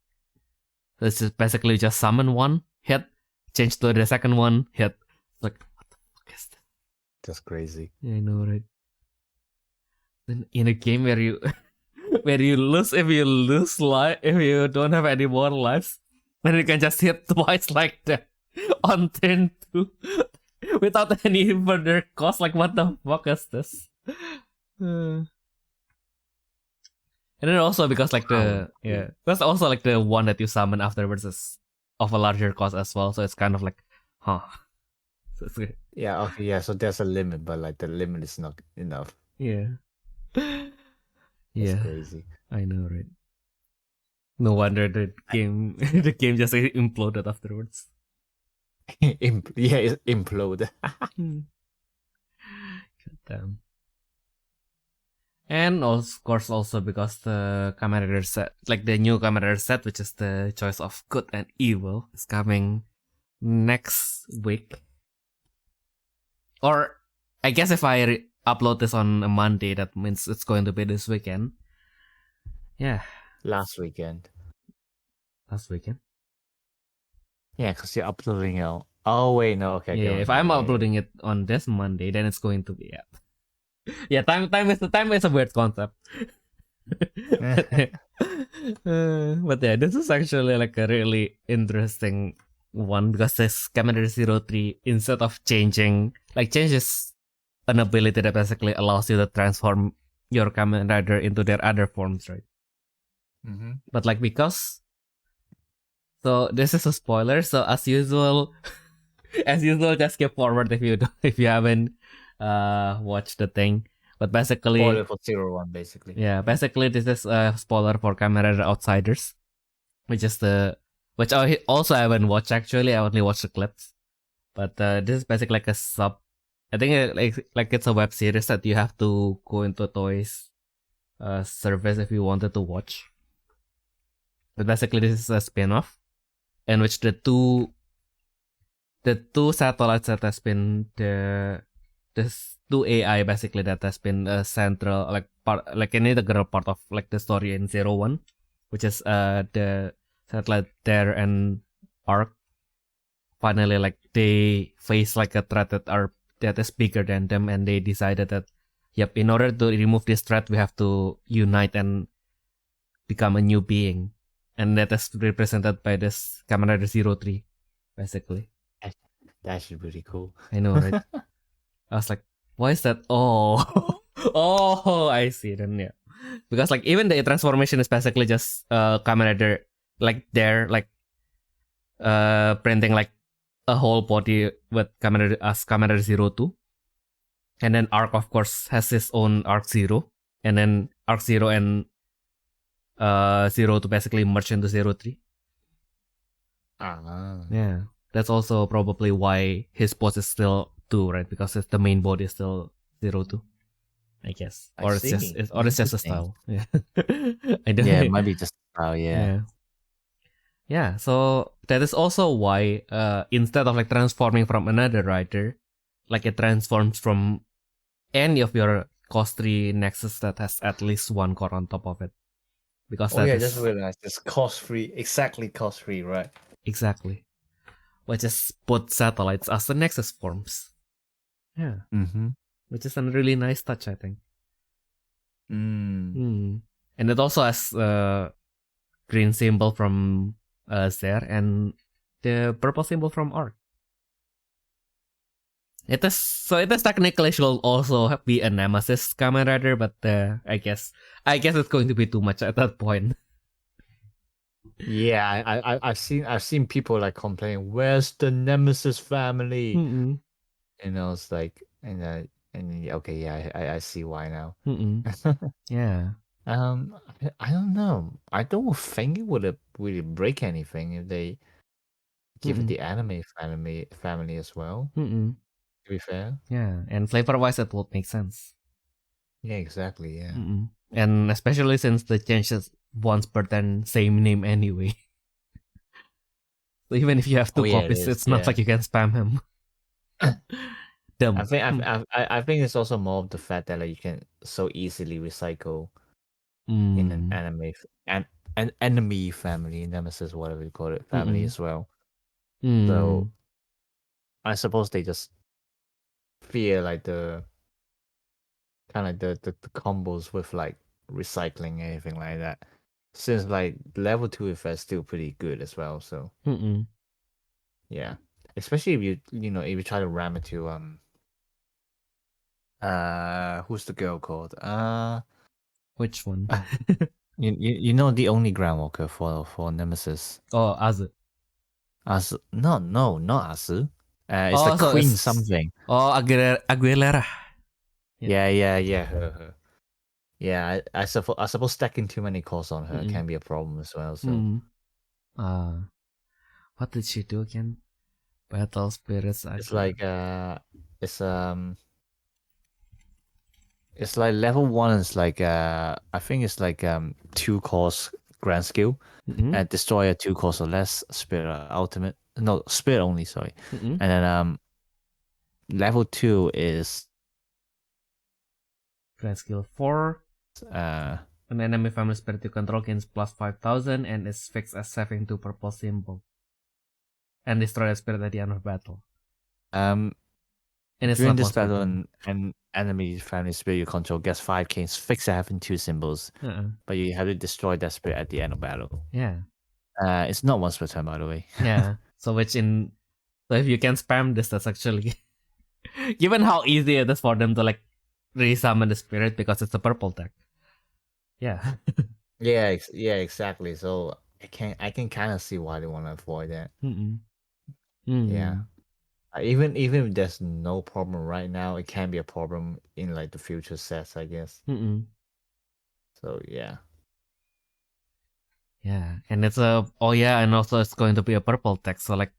So it's basically just summon one, hit, change to the second one, hit. It's like, what the fuck is that? That's crazy. Yeah, I know, right? Then in a game where you lose, if you don't have any more lives, then you can just hit twice like that on turn 2 without any further cost. Like, what the fuck is this? And then also because that's also like the one that you summon afterwards is of a larger cost as well, so it's kind of like, huh. So it's good. Yeah, okay, yeah, so there's a limit, but like the limit is not enough. Yeah. It's crazy. I know, right? No wonder the game just imploded afterwards. It imploded. God damn. And of course also because the Kamen Rider set, like the new Kamen Rider set, which is the choice of good and evil, is coming next week. Or I guess if I upload this on a Monday, that means it's going to be this weekend. Yeah. Last weekend. Yeah, because you're uploading it. Oh wait, no, okay. Yeah, if I'm uploading it on this Monday, then it's going to be Yeah, time is a weird concept. But yeah, this is actually like a really interesting one, because this Kamen Rider 03, instead of changes an ability that basically allows you to transform your Kamen Rider into their other forms, right? Mm-hmm. But like, because, so this is a spoiler, so as usual, just skip forward if you haven't watched the thing. But basically, spoiler for 01, basically. Yeah, basically this is a spoiler for Kamen Rider Outsiders, which I also haven't watched actually. I only watched the clips. But this is basically like a I think like it's a web series that you have to go into Toei's service if you wanted to watch. But basically this is a spin-off in which the two satellites that has been this two AI basically that has been a central an integral part of like the story in 01, which is the satellite there and Arc. Finally, like they face like a threat that is bigger than them, and they decided that in order to remove this threat, we have to unite and become a new being, and that is represented by this Kamen Rider 03, basically. That's really cool. I know, right? I was like, why is that? Oh, I see. Then yeah, because like even the transformation is basically just Kamen Rider like they're like printing like a whole body with Kamen Rider 02, and then Arc of course has his own Arc 0, and then Arc 0 and 02 basically merge into 03. Yeah, that's also probably why his pose is still 2, right? Because the main body is still 0-2, I guess. Or it's just a style. Yeah. I don't Yeah, it might be just a style, yeah. Yeah, so that is also why instead of like transforming from another rider, like it transforms from any of your cost 3 nexus that has at least 1 core on top of it. Because I just realized it's cost-free, exactly cost-free, right? Exactly. Which is put satellites as the nexus forms. Yeah. Mm-hmm. Which is a really nice touch, I think. Mm. And it also has a green symbol from Zer and the purple symbol from Arc. It is technically should also be a Nemesis Kamen Rider, but I guess it's going to be too much at that point. Yeah, I've seen people like complaining, "Where's the Nemesis family?" Mm-mm. It's like, and okay, yeah, I see why now. Yeah. I don't know. I don't think it would really break anything if they give it the anime family as well. To be fair. Yeah, and flavor-wise, it would make sense. Yeah, exactly. Yeah. And especially since the changes once per turn same name anyway. So even if you have 2 copies, it's not like you can spam him. Dumb. I think it's also more of the fact that like you can so easily recycle in an enemy family, nemesis, whatever you call it, family as well. So I suppose they just fear like the kind of the combos with like recycling anything like that. Since like level 2 effects still pretty good as well. So yeah, especially if if you try to ram it to who's the girl called? Which one? you know the only Grand Walker for Nemesis. Oh, Azu. Azu? No, not Azu. It's the Queen something. Oh, Aguilera. Yeah. Her. Yeah, I suppose stacking too many cores on her can be a problem as well. So. What did she do again? Battle spirits. It's like it's like level 1 is like I think it's like 2 cores grand skill and destroy a 2 cores or less spirit ultimate. No, spirit only, sorry. And then level 2 is grand skill 4. An enemy family spirit you control gains plus 5,000 and is fixed as having 2 purple symbol. And destroy a spirit at the end of battle. And it's during this battle, an enemy family spirit you control gets 5 gains fixed at having 2 symbols. But you have to destroy that spirit at the end of battle. Yeah. It's not once per turn, by the way. Yeah. So if you can spam this, that's actually given how easy it is for them to like resummon the spirit because it's a purple tech. Yeah. yeah, exactly. So I can kind of see why they want to avoid that. Yeah. Even if there's no problem right now, it can be a problem in like the future sets, I guess. So yeah. Yeah, and it's and also it's going to be a purple text. So like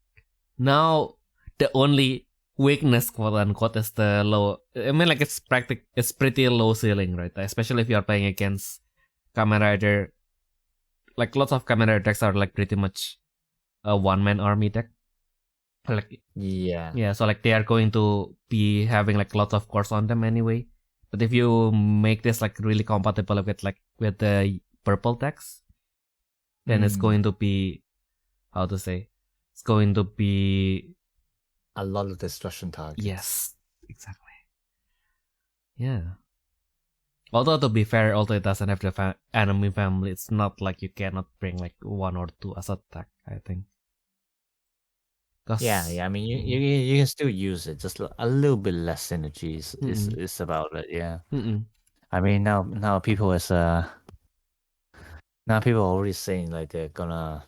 now the only weakness, quote unquote, is the low. I mean, like it's pretty low ceiling, right? Especially if you are playing against Kamen Rider. Like lots of Kamen Rider decks are like pretty much a 1-man army deck. Like yeah, so like they are going to be having like lots of cores on them anyway. But if you make this like really compatible with the purple text, then it's going to be it's going to be a lot of destruction targets. Yes, exactly. Yeah. Although to be fair, although it doesn't have the enemy family, it's not like you cannot bring like 1 or 2 as attack, I think. Yeah. I mean, you can still use it, just a little bit less synergy is about it. Yeah. I mean, now people are already saying like they're gonna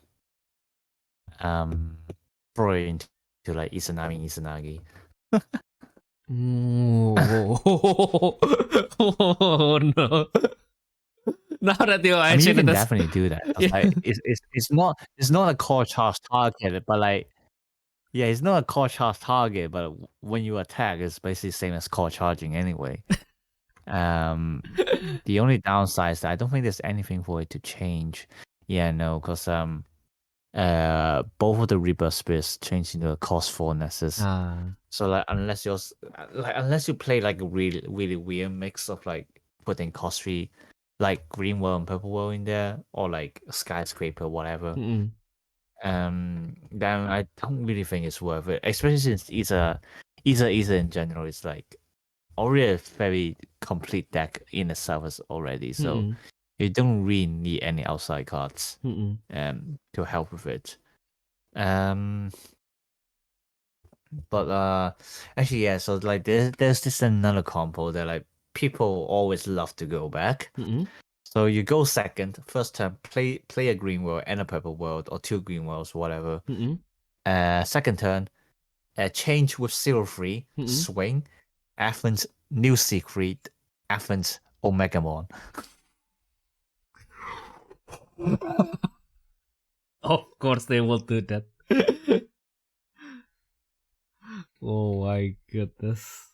throw it into like Izanami Izanagi. Oh no! Now that you I mean, you mention can it, definitely do that. Yeah. Like, it's not a core charge target, but like, yeah, it's not a core charge target, but when you attack, it's basically the same as core charging anyway. The only downside is that I don't think there's anything for it to change. Yeah, no, because both of the rebirth spirits change into a cost 4 Nessus. So like unless you play like a really really weird mix of like putting cost 3 like green world and purple world in there, or like skyscraper, whatever. Then I don't really think it's worth it, especially since Isa in general is like already a very complete deck in itself already, so you don't really need any outside cards to help with it. But actually, yeah, so like there's this another combo that like people always love to go back. So you go second, first turn, play a green world and a purple world, or 2 green worlds, whatever. Second turn, change with 0/3, swing, Athens New Secret, Athens Omegamon. Of course they will do that. Oh my goodness.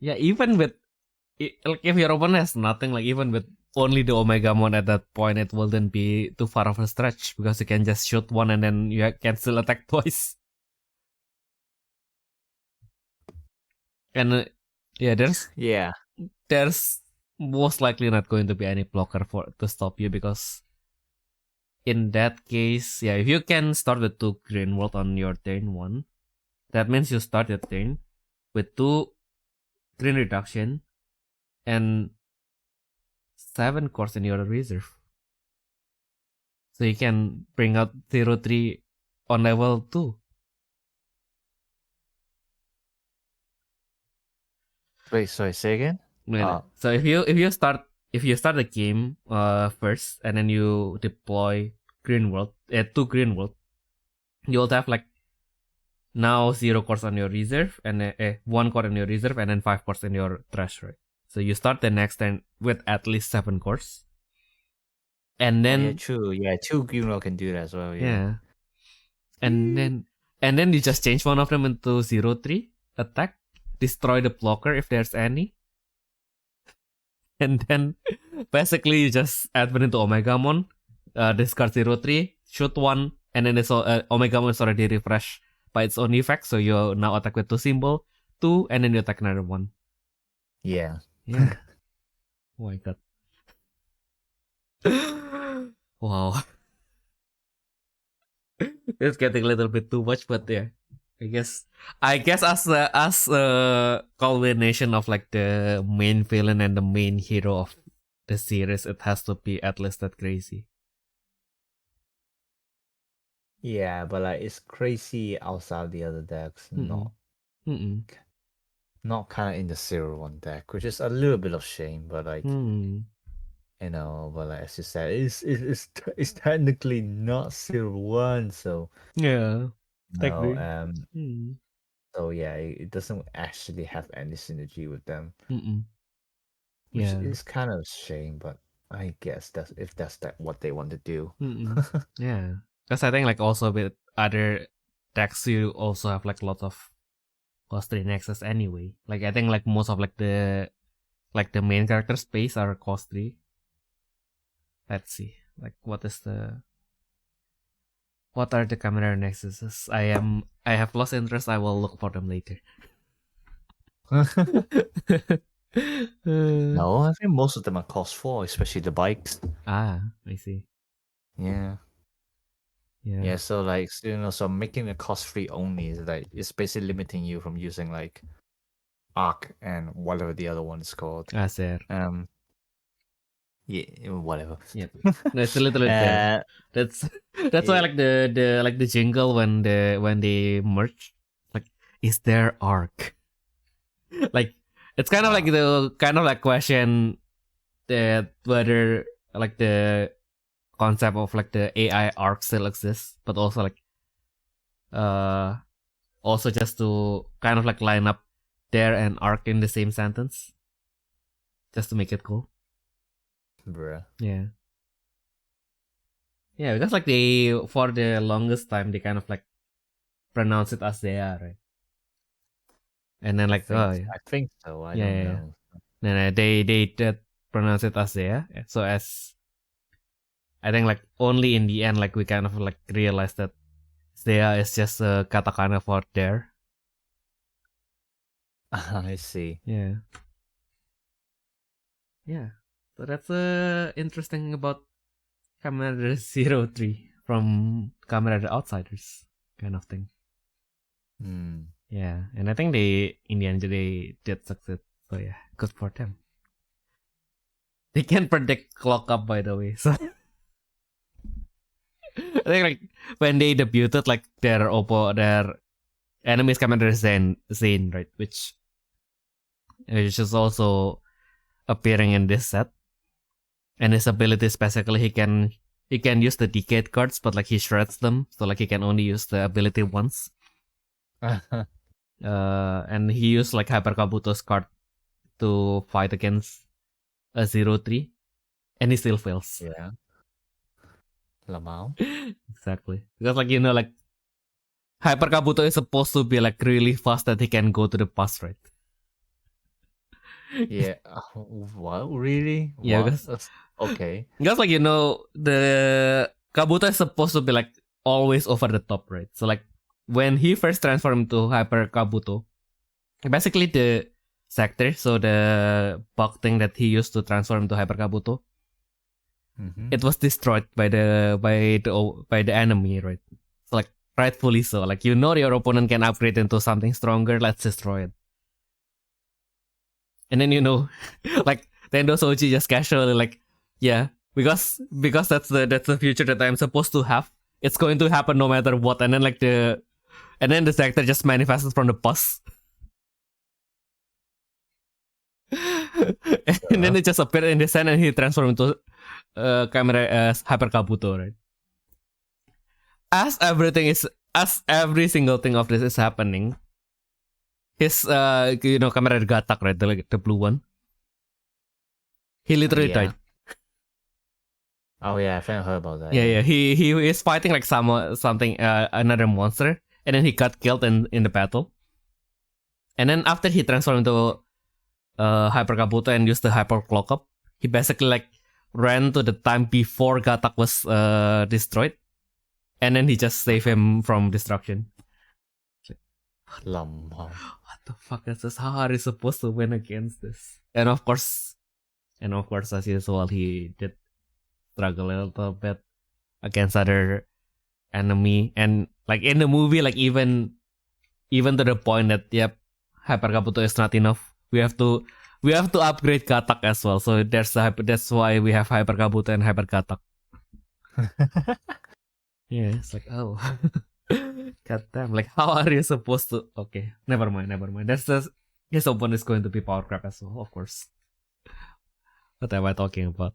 Yeah, even with like if your opponent has nothing, like even with only the Omegamon at that point, it wouldn't be too far of a stretch because you can just shoot one and then you can still attack twice. And there's most likely not going to be any blocker to stop you, because in that case, if you can start with 2 green world on your turn 1, that means you start your turn with 2 green reduction and 7 cores in your reserve. So you can bring out 0/3 on level 2. Wait, sorry, say again? So if you start the game first, and then you deploy green world, 2 green world, you'll have like now 0 cores on your reserve, and 1 core in your reserve, and then 5 cores in your trash, right? So you start the next turn with at least 7 cores. And then yeah, true. Yeah, 2 green world can do that as well. Yeah. And then you just change one of them into 0/3 attack, destroy the blocker if there's any, and then basically you just add one into Omegamon, discard 0/3, shoot one, and then Omegamon is already refreshed by its own effect, so you now attack with 2 symbol, 2, and then you attack another one. Yeah. Oh my god. Wow. It's getting a little bit too much, but yeah. I guess as a combination of like the main villain and the main hero of the series, it has to be at least that crazy. Yeah, but like it's crazy outside the other decks, not kind of in the 0/1 deck, which is a little bit of shame. But like you know, but like as you said, it's technically not 0/1, so yeah, no, so yeah, it doesn't actually have any synergy with them, which is kind of a shame. But I guess that's what they want to do. Yeah, because I think like also with other decks, you also have like a lot of cost 3 nexus anyway. Like I think like most of like the main character space are cost 3. Let's see, like what are the camera nexuses? I have lost interest. I will look for them later. No, I think most of them are cost 4, especially the bikes. I see. Yeah. So like so making the cost 3 only is like it's basically limiting you from using like Arc and whatever the other one is called. Sir. Yeah, whatever. Yep. No, it's a little bit fair. That's why I like the jingle when they merge. Like, is there Arc? Like, it's kind of like the question that whether like the concept of like the AI Arc still exists, but also like also just to kind of like line up there and Arc in the same sentence, just to make it cool. Bruh. Yeah. Yeah, because like they, for the longest time, they kind of like pronounce it as they are, right? And then like, I think so. I don't know. Then they did pronounce it as they are. So as, I think like only in the end, like we kind of like realized that Zea is just a katakana for there. I see. Yeah. Yeah. So that's interesting about Kamen Rider 03 from Kamen Rider Outsiders kind of thing. Yeah, and I think they in the end they did succeed. So yeah, good for them. They can predict clock up, by the way. So I think like when they debuted, like their enemies Kamen Rider Zane, right? Which is also appearing in this set. And his abilities basically he can use the decade cards, but like he shreds them, so like he can only use the ability once. And he used like Hyper Kabuto's card to fight against a 0-3, and he still fails. Yeah. Lamau. Exactly. Because like, like Hyper Kabuto is supposed to be like really fast that he can go to the past, right? Yeah. What? Really? Yeah, because okay. Because like, the Kabuto is supposed to be like always over the top, right? So like when he first transformed to Hyper Kabuto, basically the sector, so the bug thing that he used to transform to Hyper Kabuto, it was destroyed by the enemy, right? So like rightfully so. Like your opponent can upgrade into something stronger, let's destroy it. And then like Tendo Soji just casually like, yeah, because that's the future that I'm supposed to have. It's going to happen no matter what. And then like the sector just manifests from the past. And then it just appeared in the sand and he transformed into Hyper Kabuto, right? As every single thing of this is happening, his Kamen Rider Gatak, right, the blue one, he literally died. Oh yeah, I haven't heard about that. Yeah. He is fighting like something another monster, and then he got killed in the battle. And then after he transformed into Hyper Kabuto and used the Hyper Clock Up, he basically like ran to the time before Gatak was destroyed, and then he just saved him from destruction. What the fuck is this? How are you supposed to win against this? And of course, as usual, he did struggle a little bit against other enemy. And like in the movie, like even to the point that Hyper Kabuto is not enough. We have to upgrade Gatak as well. So that's why we have Hyper Kabuto and Hyper Gatak. Yeah, it's like, oh. God damn, like how are you supposed to? Okay, never mind. That's just his opponent is going to be power crap as well, of course. What am I talking about?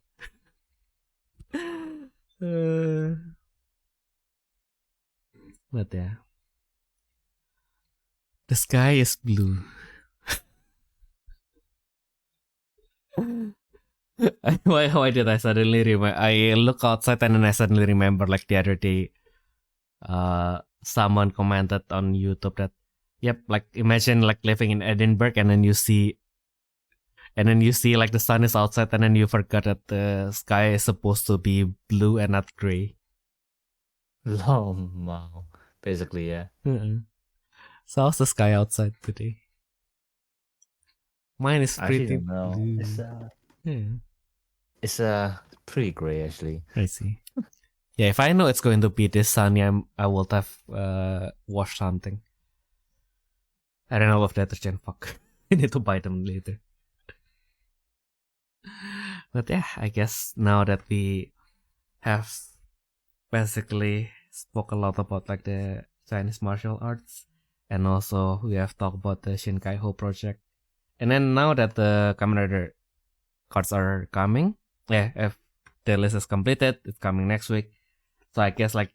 But yeah, the sky is blue. Why did I suddenly remember? I look outside and then I suddenly remember like the other day, someone commented on YouTube that, yep, like imagine like living in Edinburgh and then you see like the sun is outside and then you forgot that the sky is supposed to be blue and not gray. Oh, wow. Basically, yeah. So how's the sky outside today? Mine is pretty blue. It's pretty gray actually. I see. Yeah, if I know it's going to be this sunny, I will have washed something. I don't know if detergent. Fuck. I need to buy them later. But yeah, I guess now that we have basically spoke a lot about like the Chinese martial arts, and also we have talked about the Shinkai-Ho project, and then now that the Kamen Rider cards are coming, if the list is completed, it's coming next week. So I guess like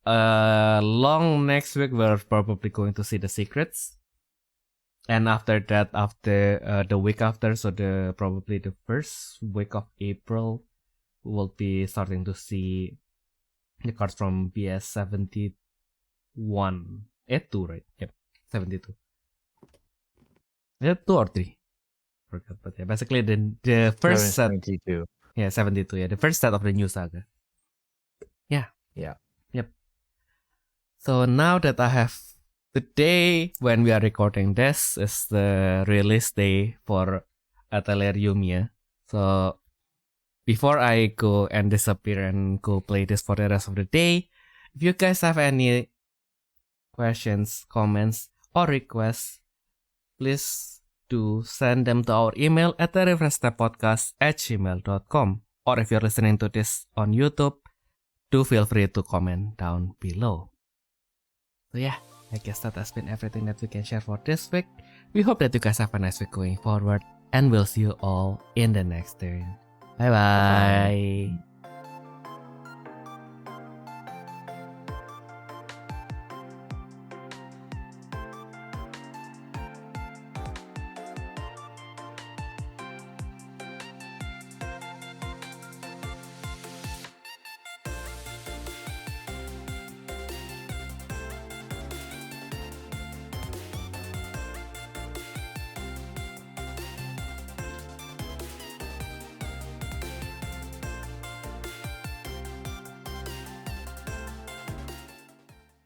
long next week we're probably going to see the secrets. And after that, after the week after, so probably the first week of April, we'll be starting to see the cards from BS 71. 2, right? Yep, 72. Yeah, 2 or 3. Forgot, but yeah, basically the first set. 72. Yeah, 72. Yeah, the first set of the new saga. Yeah. Yep. So now that I have the day when we are recording this is the release day for Atelier Yumiya. So before I go and disappear and go play this for the rest of the day, if you guys have any questions, comments, or requests, please do send them to our email at therefreshsteppodcast@gmail.com. Or if you're listening to this on YouTube, do feel free to comment down below. So yeah, I guess that has been everything that we can share for this week. We hope that you guys have a nice week going forward, and we'll see you all in the next turn. Bye bye.